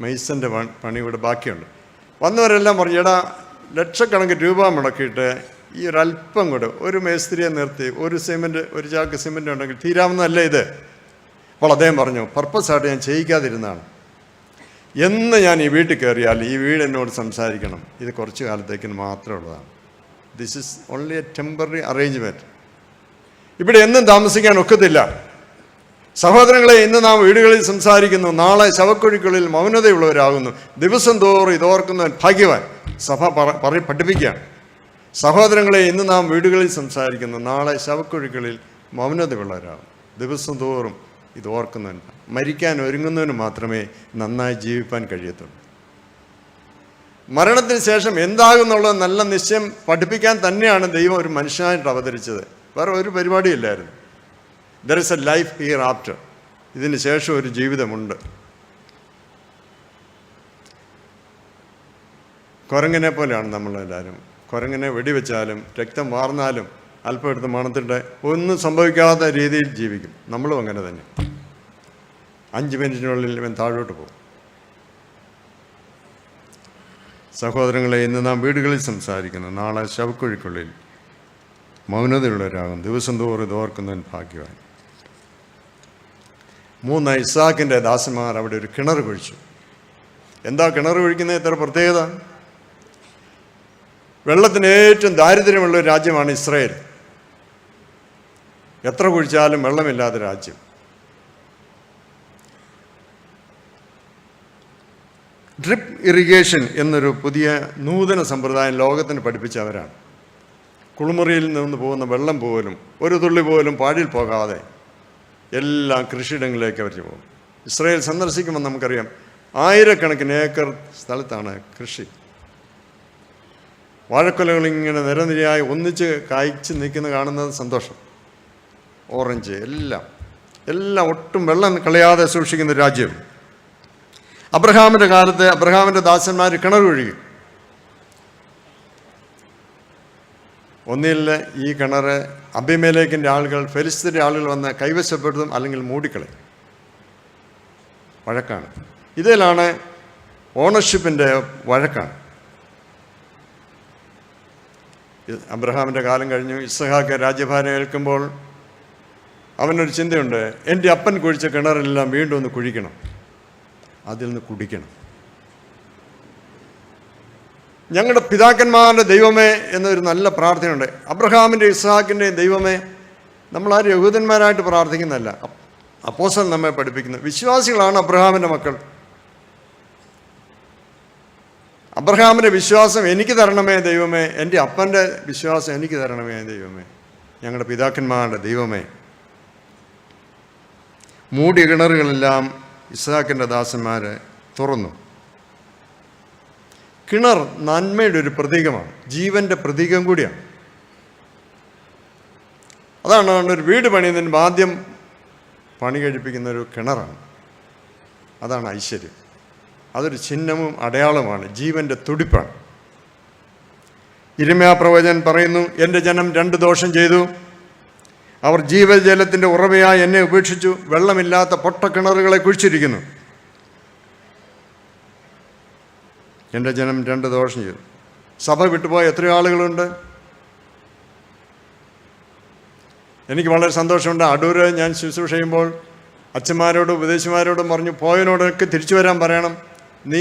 മെയ്സൻ്റെ പണി ഇവിടെ ബാക്കിയുണ്ട്. വന്നവരെല്ലാം പറഞ്ഞു, എടാ ലക്ഷക്കണക്കിന് രൂപ മുടക്കിയിട്ട് ഈ ഒരല്പം കൂടെ ഒരു മേസ്ത്രിയെ നിർത്തി ഒരു ചാക്ക് സിമെൻ്റ് ഉണ്ടെങ്കിൽ തീരാവുന്നതല്ല ഇത്. അപ്പോൾ അദ്ദേഹം പറഞ്ഞു, പർപ്പസായിട്ട് ഞാൻ ചെയ്യിക്കാതിരുന്നതാണ്. എന്ന് ഞാൻ ഈ വീട്ടിൽ കയറിയാൽ ഈ വീട് എന്നോട് സംസാരിക്കണം. ഇത് കുറച്ച് കാലത്തേക്ക് മാത്രമുള്ളതാണ്. This is only A temporary arrangement. ഇവിടെ എന്നും താമസിക്കാൻ ഒക്കത്തില്ല. സഹോദരങ്ങളെ, ഇന്ന് നാം വീടുകളിൽ സംസാരിക്കുന്നു, നാളെ ശവക്കുഴികളിൽ മൗനതയുള്ളവരാകുന്നു. ദിവസം തോറും ഇതോർക്കുന്നവൻ ഭാഗ്യവാൻ. സഭ പഠിപ്പിക്കുകയാണ്. സഹോദരങ്ങളെ, ഇന്ന് നാം വീടുകളിൽ സംസാരിക്കുന്നു, നാളെ ശവക്കുഴികളിൽ മൗനതയുള്ളവരാകും. ദിവസം തോറും ഇത് ഓർക്കുന്നവൻ. മരിക്കാൻ ഒരുങ്ങുന്നവന് മാത്രമേ നന്നായി ജീവിപ്പാൻ കഴിയത്തുള്ളൂ. മരണത്തിന് ശേഷം എന്താകുന്നുള്ള നല്ല നിശ്ചയം പഠിപ്പിക്കാൻ തന്നെയാണ് ദൈവം ഒരു മനുഷ്യനായിട്ട് അവതരിച്ചത്. വേറെ ഒരു പരിപാടിയില്ലായിരുന്നു. There is a life here after. ഇതിന് ശേഷം ഒരു ജീവിതമുണ്ട്. കുരങ്ങനെ പോലെയാണ് നമ്മളെല്ലാവരും. കുരങ്ങനെ വെടിവെച്ചാലും രക്തം വാർന്നാലും അല്പം എടുത്ത് മണത്തിട്ട് ഒന്നും സംഭവിക്കാത്ത രീതിയിൽ ജീവിക്കും. നമ്മളും അങ്ങനെ തന്നെ. 5 മിനിറ്റിനുള്ളിൽ ഇവൻ താഴോട്ട് പോകും. സഹോദരങ്ങളെ, ഇന്ന് നാം വീടുകളിൽ സംസാരിക്കുന്നു, നാളെ ശവക്കുഴിക്കുള്ളിൽ മൗനതയുള്ളവരാകും. ദിവസം തോറും ഇത് ഓർക്കുന്നവൻ ഭാഗ്യവാൻ. 3 ഇസ്ഹാക്കിൻ്റെ ദാസന്മാർ അവിടെ ഒരു കിണർ കുഴിച്ചു. എന്താ കിണർ കുഴിക്കുന്നത്? ഇത്ര പ്രത്യേകത. വെള്ളത്തിന് ഏറ്റവും ദാരിദ്ര്യമുള്ള ഒരു രാജ്യമാണ് ഇസ്രായേൽ. എത്ര കുഴിച്ചാലും വെള്ളമില്ലാത്ത രാജ്യം. ഡ്രിപ്പ് ഇറിഗേഷൻ എന്നൊരു പുതിയ നൂതന സമ്പ്രദായം ലോകത്തിന് പഠിപ്പിച്ചവരാണ്. കുളിമുറിയിൽ നിന്ന് പോകുന്ന വെള്ളം പോലും ഒരു തുള്ളി പോലും പാഴിൽ പോകാതെ എല്ലാ കൃഷിയിടങ്ങളിലേക്ക് അവർ പോകും. ഇസ്രായേൽ സന്ദർശിക്കുമ്പോൾ നമുക്കറിയാം, 1000കണക്കിന് ഏക്കർ സ്ഥലത്താണ് കൃഷി. വാഴക്കൊലകളിങ്ങനെ നിരനിരയായി ഒന്നിച്ച് കായ്ച്ച് നിൽക്കുന്ന കാണുന്നത് സന്തോഷം. ഓറഞ്ച് എല്ലാം ഒട്ടും വെള്ളം കളയാതെ സൂക്ഷിക്കുന്ന രാജ്യം. അബ്രഹാമിൻ്റെ കാലത്ത് അബ്രഹാമിൻ്റെ ദാസന്മാർ കിണർ ഒഴുകി. ഒന്നിൽ ഈ കിണറ് അബിമേലേക്കിൻ്റെ ആളുകൾ, ഫെലിസ്തീൻ്റെ ആളുകൾ വന്ന് കൈവശപ്പെടുത്തും, അല്ലെങ്കിൽ മൂടിക്കളയും. വഴക്കാണ്. ഇതിലാണ് ഓണർഷിപ്പിൻ്റെ വഴക്കാണ്. അബ്രഹാമിൻ്റെ കാലം കഴിഞ്ഞു. ഇസ്ഹാക്ക് രാജ്യഭാരം ഏൽക്കുമ്പോൾ അവനൊരു ചിന്തയുണ്ട്, എൻ്റെ അപ്പൻ കുഴിച്ച കിണറെല്ലാം വീണ്ടും ഒന്ന് കുഴിക്കണം, അതിൽ നിന്ന് കുടിക്കണം. ഞങ്ങളുടെ പിതാക്കന്മാരുടെ ദൈവമേ എന്നൊരു നല്ല പ്രാർത്ഥനയുണ്ട്. അബ്രഹാമിൻ്റെ ഇസ്ഹാക്കിൻ്റെയും ദൈവമേ. നമ്മളാരും യഹൂദന്മാരായിട്ട് പ്രാർത്ഥിക്കുന്നതല്ല. അപ്പോസ്തലൻ നമ്മെ പഠിപ്പിക്കുന്നത്. വിശ്വാസികളാണ് അബ്രഹാമിൻ്റെ മക്കൾ. അബ്രഹാമിൻ്റെ വിശ്വാസം എനിക്ക് തരണമേ ദൈവമേ, എൻ്റെ അപ്പൻ്റെ വിശ്വാസം എനിക്ക് തരണമേ ദൈവമേ, ഞങ്ങളുടെ പിതാക്കന്മാരുടെ ദൈവമേ. മൂടിയ കിണറുകളെല്ലാം ഇസ്ഹാക്കിൻ്റെ ദാസന്മാർ തുറന്നു. കിണർ നന്മയുടെ ഒരു പ്രതീകമാണ്, ജീവൻ്റെ പ്രതീകം കൂടിയാണ്. അതാണ് ഒരു വീട് പണിയുന്നതിന് ആദ്യം പണി കഴിപ്പിക്കുന്ന ഒരു കിണറാണ്. അതാണ് ഐശ്വര്യം. അതൊരു ചിഹ്നവും അടയാളമാണ്, ജീവൻ്റെ തുടിപ്പാണ്. യിരെമ്യാ പ്രവചൻ പറയുന്നു, എൻ്റെ ജനം 2 ദോഷം ചെയ്തു. അവർ ജീവജലത്തിൻ്റെ ഉറവയായി എന്നെ ഉപേക്ഷിച്ചു, വെള്ളമില്ലാത്ത പൊട്ടക്കിണറുകളെ കുഴിച്ചിരിക്കുന്നു. എൻ്റെ ജനം 2 ദോഷം ചെയ്തു. സഭ വിട്ടുപോയ എത്രയോ ആളുകളുണ്ട്. എനിക്ക് വളരെ സന്തോഷമുണ്ട്. അടൂര് ഞാൻ ശുശ്രൂഷ ചെയ്യുമ്പോൾ അച്ഛന്മാരോടും ഉപദേശിമാരോടും പറഞ്ഞു, പോയതിനോടൊക്കെ തിരിച്ചു വരാൻ പറയണം. നീ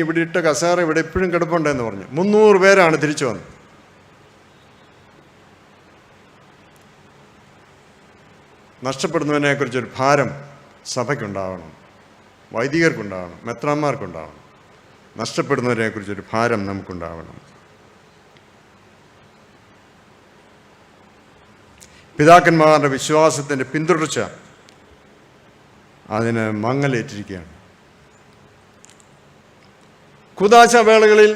ഇവിടെ ഇട്ട കസേര ഇവിടെ ഇപ്പോഴും കിടപ്പുണ്ടെന്ന് പറഞ്ഞു. 300 പേരാണ് തിരിച്ചു വന്നത്. നഷ്ടപ്പെടുന്നതിനെക്കുറിച്ചൊരു ഭാരം സഭയ്ക്കുണ്ടാവണം, വൈദികർക്കുണ്ടാവണം, മെത്രാന്മാർക്കുണ്ടാവണം. നഷ്ടപ്പെടുന്നതിനെക്കുറിച്ചൊരു ഭാരം നമുക്കുണ്ടാവണം. പിതാക്കന്മാരുടെ വിശ്വാസത്തിൻ്റെ പിന്തുടർച്ച അതിന് മങ്ങലേറ്റിരിക്കുകയാണ്. കൂദാശ വേളകളിൽ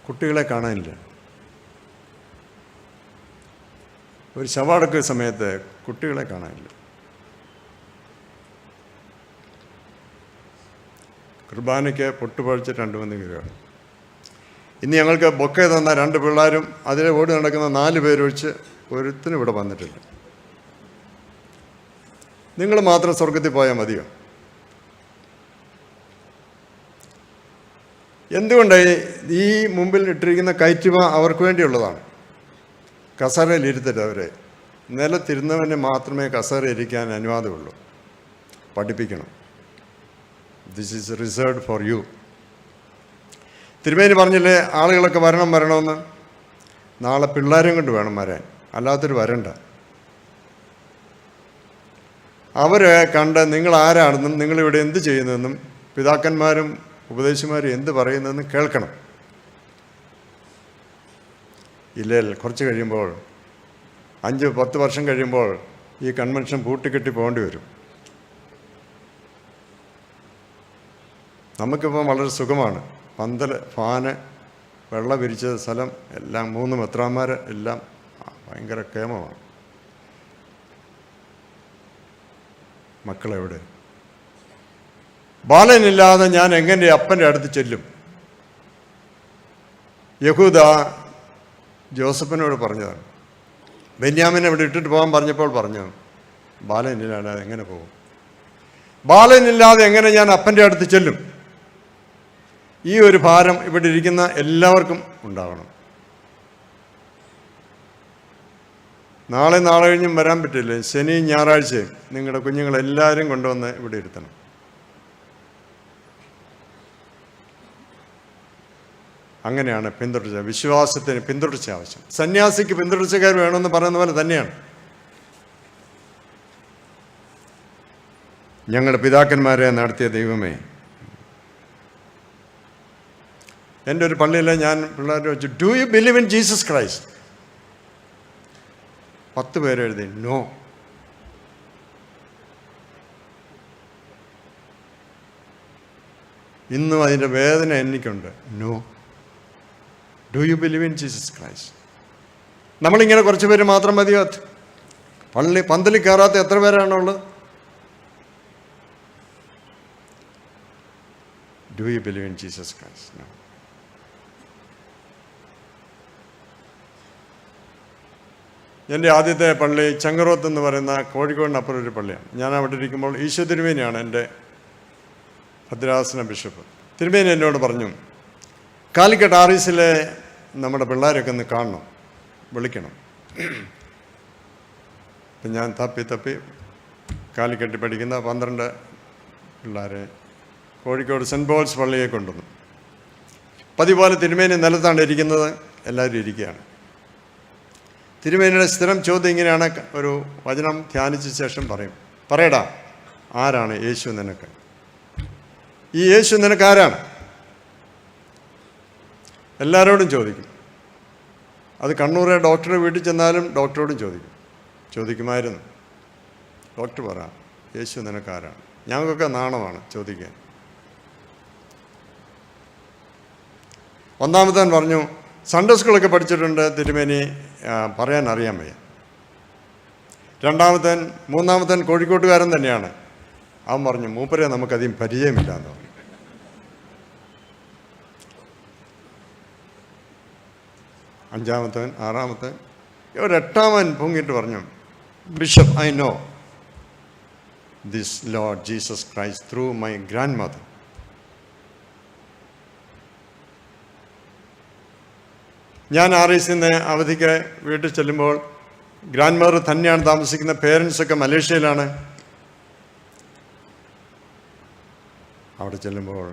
കുട്ടികളെ കാണാനില്ല. ഒരു ശവടക്ക സമയത്ത് കുട്ടികളെ കാണാനില്ല. കുർബാനയ്ക്ക് പൊട്ടുപഴിച്ച് 2-3 പേരാണ്. ഇന്ന് ഞങ്ങൾക്ക് ബൊക്കെ തന്ന 2 പിള്ളേരും അതിലെ ഓടി നടക്കുന്ന 4 പേരൊഴിച്ച് ഒരുത്തിനും ഇവിടെ വന്നിട്ടില്ല. നിങ്ങൾ മാത്രം സ്വർഗത്തിൽ പോയാൽ മതിയോ? എന്തുകൊണ്ടാണ് ഈ മുമ്പിൽ ഇട്ടിരിക്കുന്ന കയറ്റുമ അവർക്ക് വേണ്ടിയുള്ളതാണ്. കസേരയിൽ ഇരുത്തരുത് അവരെ. നിലത്തിരുന്നവന് മാത്രമേ കസേര ഇരിക്കാൻ അനുവാദമുള്ളൂ. പഠിപ്പിക്കണം. This is reserved for you. തിരുമേനി പറഞ്ഞില്ലേ ആളുകളൊക്കെ വരണമെന്ന്. നാളെ പിള്ളേരും കൊണ്ട് വേണം വരാൻ, അല്ലാത്തൊരു വരണ്ട. അവരെ കണ്ട് നിങ്ങൾ ആരാണെന്നും നിങ്ങളിവിടെ എന്ത് ചെയ്യുന്നതെന്നും പിതാക്കന്മാരും ഉപദേശിമാരും എന്ത് പറയുന്നതെന്നും കേൾക്കണം. ഇല്ലേൽ കുറച്ച് കഴിയുമ്പോൾ 5-10 വർഷം കഴിയുമ്പോൾ ഈ കൺവെൻഷൻ പൂട്ടിക്കെട്ടി പോകേണ്ടി വരും. നമുക്കിപ്പോൾ വളരെ സുഖമാണ്. പന്തൽ, ഫാന്, വെള്ളം വിരിച്ച സ്ഥലം എല്ലാം 3 മെത്രാന്മാർ എല്ലാം ഭയങ്കര കേമമാണ്. മക്കളെവിടെ? ബാലനില്ലാതെ ഞാൻ എങ്ങനെ അപ്പൻ്റെ അടുത്ത് ചെല്ലും? യഹൂദ ജോസഫിനോട് പറഞ്ഞതാണ്. ബെന്യാമിനെ ഇവിടെ ഇട്ടിട്ട് പോകാൻ പറഞ്ഞപ്പോൾ പറഞ്ഞു, ബാലനില്ലാതെ എങ്ങനെ പോകും? ബാലനില്ലാതെ എങ്ങനെ ഞാൻ അപ്പൻ്റെ അടുത്ത് ചെല്ലും? ഈ ഒരു ഭാരം ഇവിടെ ഇരിക്കുന്ന എല്ലാവർക്കും ഉണ്ടാവണം. നാളെ കഴിഞ്ഞും വരാൻ പറ്റില്ലേ? ശനിയും ഞായറാഴ്ചയും നിങ്ങളുടെ കുഞ്ഞുങ്ങളെല്ലാവരും കൊണ്ടുവന്ന് ഇവിടെ ഇരുത്തണം. അങ്ങനെയാണ് പിന്തുടർച്ച. വിശ്വാസത്തിന് പിന്തുടർച്ച ആവശ്യം. സന്യാസിക്ക് പിന്തുടർച്ചക്കാർ വേണമെന്ന് പറയുന്ന പോലെ തന്നെയാണ്. ഞങ്ങളുടെ പിതാക്കന്മാരെ നടത്തിയ ദൈവമേ, എൻ്റെ ഒരു പള്ളിയിൽ ഞാൻ പിള്ളേരെ വെച്ചു, do you believe in Jesus Christ? 10 പേര് എഴുതി നോ. ഇന്നും അതിൻ്റെ വേദന എനിക്കുണ്ട്. No. Do you believe in Jesus Christ? നമ്മളിങ്ങനെ കുറച്ച് പേര് മാത്രം മതിയോ? പന്തലിൽ കയറാത്ത എത്ര പേരാണുള്ളത്? Do you believe in Jesus Christ? No. എൻ്റെ ആദ്യത്തെ പള്ളി ചങ്ങറോത്ത് എന്ന് പറയുന്ന കോഴിക്കോടിനപ്പുറം ഒരു പള്ളിയാണ്. ഞാൻ അവിടെ ഇരിക്കുമ്പോൾ ഈശോ തിരുമേനിയാണ് എൻ്റെ ഭദ്രാസന ബിഷപ്പ്. തിരുമേനി എന്നോട് പറഞ്ഞു, കാലിക്കട്ട് ആറീസിലെ നമ്മുടെ പിള്ളേരൊക്കെ ഒന്ന് കാണണം, വിളിക്കണം. അപ്പം ഞാൻ തപ്പി കാലിക്കട്ടി പഠിക്കുന്ന 12 പിള്ളേരെ കോഴിക്കോട് സെൻറ്റ് പോൾസ് പള്ളിയെ കൊണ്ടുവന്നു. പതിപോലെ തിരുമേനി നിലത്താണ് ഇരിക്കുന്നത്, എല്ലാവരും ഇരിക്കുകയാണ്. തിരുമേനിയുടെ സ്ഥിരം ചോദ്യം ഇങ്ങനെയാണ്. ഒരു വചനം ധ്യാനിച്ച ശേഷം പറയടാ, ആരാണ് യേശു നിനക്ക്? ഈ യേശു നിനക്ക് ആരാണ്? എല്ലാവരോടും ചോദിക്കും. അത് കണ്ണൂരെ ഡോക്ടറെ വീട്ടിൽ ചെന്നാലും ഡോക്ടറോടും ചോദിക്കുമായിരുന്നു. ഡോക്ടർ പറ, യേശു നിനക്കാരാണ്? ഞങ്ങൾക്കൊക്കെ നാണമാണ് ചോദിക്കാൻ. ഒന്നാമത്തവൻ പറഞ്ഞു, സൺഡേ സ്കൂളൊക്കെ പഠിച്ചിട്ടുണ്ട് തിരുമേനി, പറയാൻ അറിയാൻ വയ്യ. മൂന്നാമത്തവൻ കോഴിക്കോട്ടുകാരൻ തന്നെയാണ്. അവൻ പറഞ്ഞു, മൂപ്പരെ നമുക്കധികം പരിചയമില്ല എന്ന് പറഞ്ഞു. ആറാമത്തവൻ ഒരെട്ടാമൻ പൊങ്ങിയിട്ട് പറഞ്ഞു, bishop, I know this Lord Jesus Christ through my grand mother. ഞാൻ RICന്ന് അവധിക്ക് വീട്ടിൽ ചെല്ലുമ്പോൾ ഗ്രാൻഡ് മദർ തന്നെയാണ് താമസിക്കുന്ന. പേരൻസൊക്കെ മലേഷ്യയിലാണ്. അവിടെ ചെല്ലുമ്പോൾ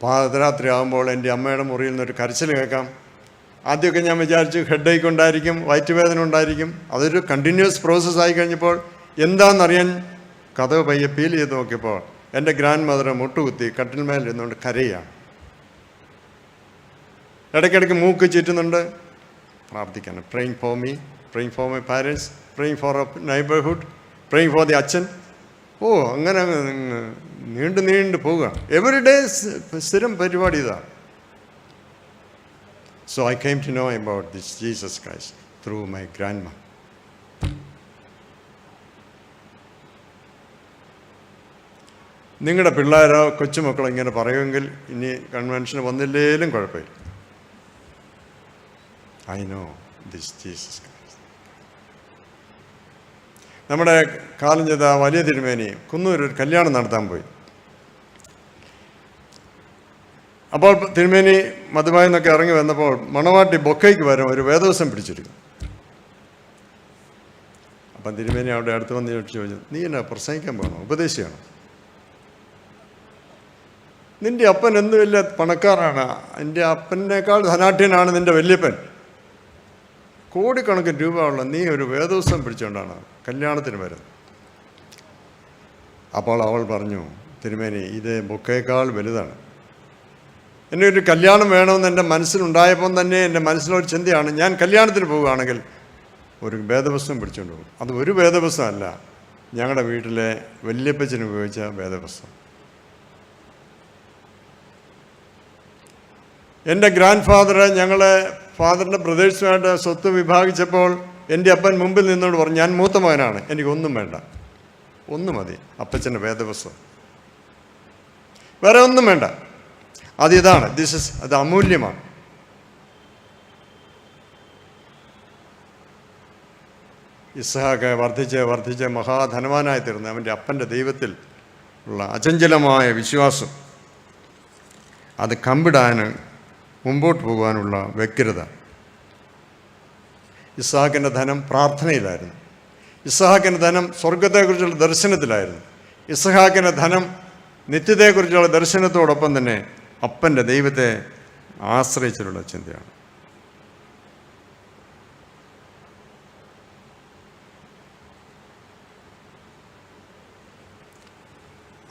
പാതിരാത്രി ആകുമ്പോൾ എൻ്റെ അമ്മയുടെ മുറിയിൽ നിന്നൊരു കരച്ചിൽ കേൾക്കാം. ആദ്യമൊക്കെ ഞാൻ വിചാരിച്ചു ഹെഡേക്ക് ഉണ്ടായിരിക്കും, വയറ്റുവേദന ഉണ്ടായിരിക്കും. അതൊരു കണ്ടിന്യൂസ് പ്രോസസ്സായി കഴിഞ്ഞപ്പോൾ എന്താണെന്നറിയാൻ കഥവ് പയ്യെ ഫീൽ ചെയ്ത് നോക്കിയപ്പോൾ എൻ്റെ ഗ്രാൻഡ് മദർ മുട്ടുകുത്തി കട്ടിൽമേൽ ഇരുന്നുകൊണ്ട് കരയുകയാണ്. ഇടയ്ക്കിടയ്ക്ക് മൂക്ക് ചുറ്റുന്നുണ്ട്. പ്രാർത്ഥിക്കണം, praying for me, praying for my parents, praying for neighbourhood, praying for the അച്ഛൻ. അങ്ങനെ നീണ്ടു പോവുക. എവറി ഡേ സ്ഥിരം പരിപാടി ഇതാണ്. So I came to know about this Jesus Christ through my grandmother. നിങ്ങളുടെ പിള്ളേരോ കൊച്ചുമക്കളോ ഇങ്ങനെ പറയുമെങ്കിൽ ഇനി കൺവെൻഷന് വന്നില്ലേലും കുഴപ്പമില്ല. I know this Jesus Christ. നമ്മുടെ കാലം ചെയ്ത വലിയ തിരുമേനി കുന്നൂർ ഒരു കല്യാണം നടത്താൻ പോയി. അപ്പോൾ തിരുമേനി മധുബായിൽ നിന്നൊക്കെ ഇറങ്ങി വന്നപ്പോൾ മണവാട്ടി ബൊക്കയ്ക്ക് വരും ഒരു വേദവസം പിടിച്ചിരിക്കും. അപ്പം തിരുമേനി അവിടെ അടുത്ത് വന്ന് ചോദിച്ചു, നീ എന്നാ പ്രസംഗിക്കാൻ പോകണോ, ഉപദേശിയാണോ? നിൻ്റെ അപ്പൻ എന്ത് വലിയ പണക്കാരാണ്, എൻ്റെ അപ്പനേക്കാൾ ധനാഢ്യനാണ് നിൻ്റെ വല്യപ്പൻ, കോടിക്കണക്കിന് രൂപ ഉള്ള നീ ഒരു വേദോത്സവം പിടിച്ചുകൊണ്ടാണ് കല്യാണത്തിന് വരുന്നത്. അപ്പോൾ അവൾ പറഞ്ഞു, തിരുമേനി ഇത് ബൊക്കയേക്കാൾ വലുതാണ്. എന്നെ ഒരു കല്യാണം വേണമെന്ന് എൻ്റെ മനസ്സിലുണ്ടായപ്പം തന്നെ എൻ്റെ മനസ്സിലൊരു ചിന്തയാണ്, ഞാൻ കല്യാണത്തിന് പോവുകയാണെങ്കിൽ ഒരു വേദപുസ്തകം പിടിച്ചുകൊണ്ട് പോകും. അത് ഒരു വേദപുസ്തകമല്ല, ഞങ്ങളുടെ വീട്ടിലെ വല്യപ്പച്ചന് ഉപയോഗിച്ച വേദപുസ്തകം. എൻ്റെ ഗ്രാൻഡ് ഫാദർ ഞങ്ങളെ ഫാദറിൻ്റെ ബ്രദേഴ്സുമായിട്ട് സ്വത്ത് വിഭാഗിച്ചപ്പോൾ എൻ്റെ അപ്പൻ മുമ്പിൽ നിന്നോട് പറഞ്ഞു, ഞാൻ മൂത്ത മകനാണ്, എനിക്കൊന്നും വേണ്ട, ഒന്നും മതി, അപ്പച്ചൻ്റെ വേദപുസ്തകം, വേറെ ഒന്നും വേണ്ട. അതിതാണ് അത് അമൂല്യമാണ്. ഇസ്ഹാക്ക് വർദ്ധിച്ച് മഹാധനവാനായി തീർന്ന് അവൻ്റെ അപ്പൻ്റെ ദൈവത്തിൽ ഉള്ള അചഞ്ചലമായ വിശ്വാസം, അത് കമ്പിടാൻ മുമ്പോട്ട് പോകാനുള്ള വ്യഗ്രത. ഇസ്ഹാക്കിൻ്റെ ധനം പ്രാർത്ഥനയിലായിരുന്നു. ഇസ്ഹാക്കിൻ്റെ ധനം സ്വർഗത്തെക്കുറിച്ചുള്ള ദർശനത്തിലായിരുന്നു. ഇസ്ഹാക്കിൻ്റെ ധനം നിത്യതയെക്കുറിച്ചുള്ള ദർശനത്തോടൊപ്പം തന്നെ അപ്പൻ്റെ ദൈവത്തെ ആശ്രയിച്ചിട്ടുള്ള ചിന്തയാണ്.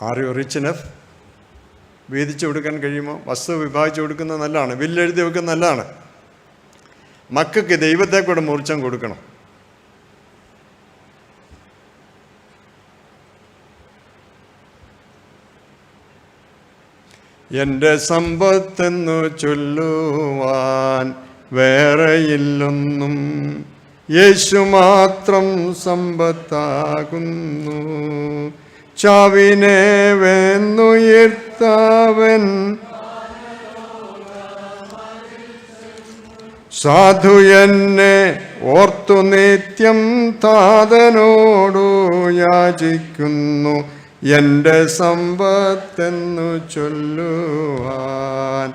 Are you rich enough? വീതിച്ചു കൊടുക്കാൻ കഴിയുമോ? വസ്തു വിഭാഗിച്ചു കൊടുക്കുന്നത് നല്ലതാണ്, വില്ലെഴുതി വെക്കുന്നത് നല്ലതാണ്. മക്കൾക്ക് ദൈവത്തെ കൂടെ മൂർച്ചം കൊടുക്കണം. എൻ്റെ സമ്പത്തെന്നു ചൊല്ലുവാൻ വേറെയില്ലൊന്നും, യേശു മാത്രം സമ്പത്താകുന്നു. ചാവിനെ വെന്നുയർത്താവൻ സാധു എന്നെ ഓർത്തു നിത്യം താതനോടു യാചിക്കുന്നു. എൻ്റെ സമ്പത്തെന്നു ചൊല്ലുവാൻ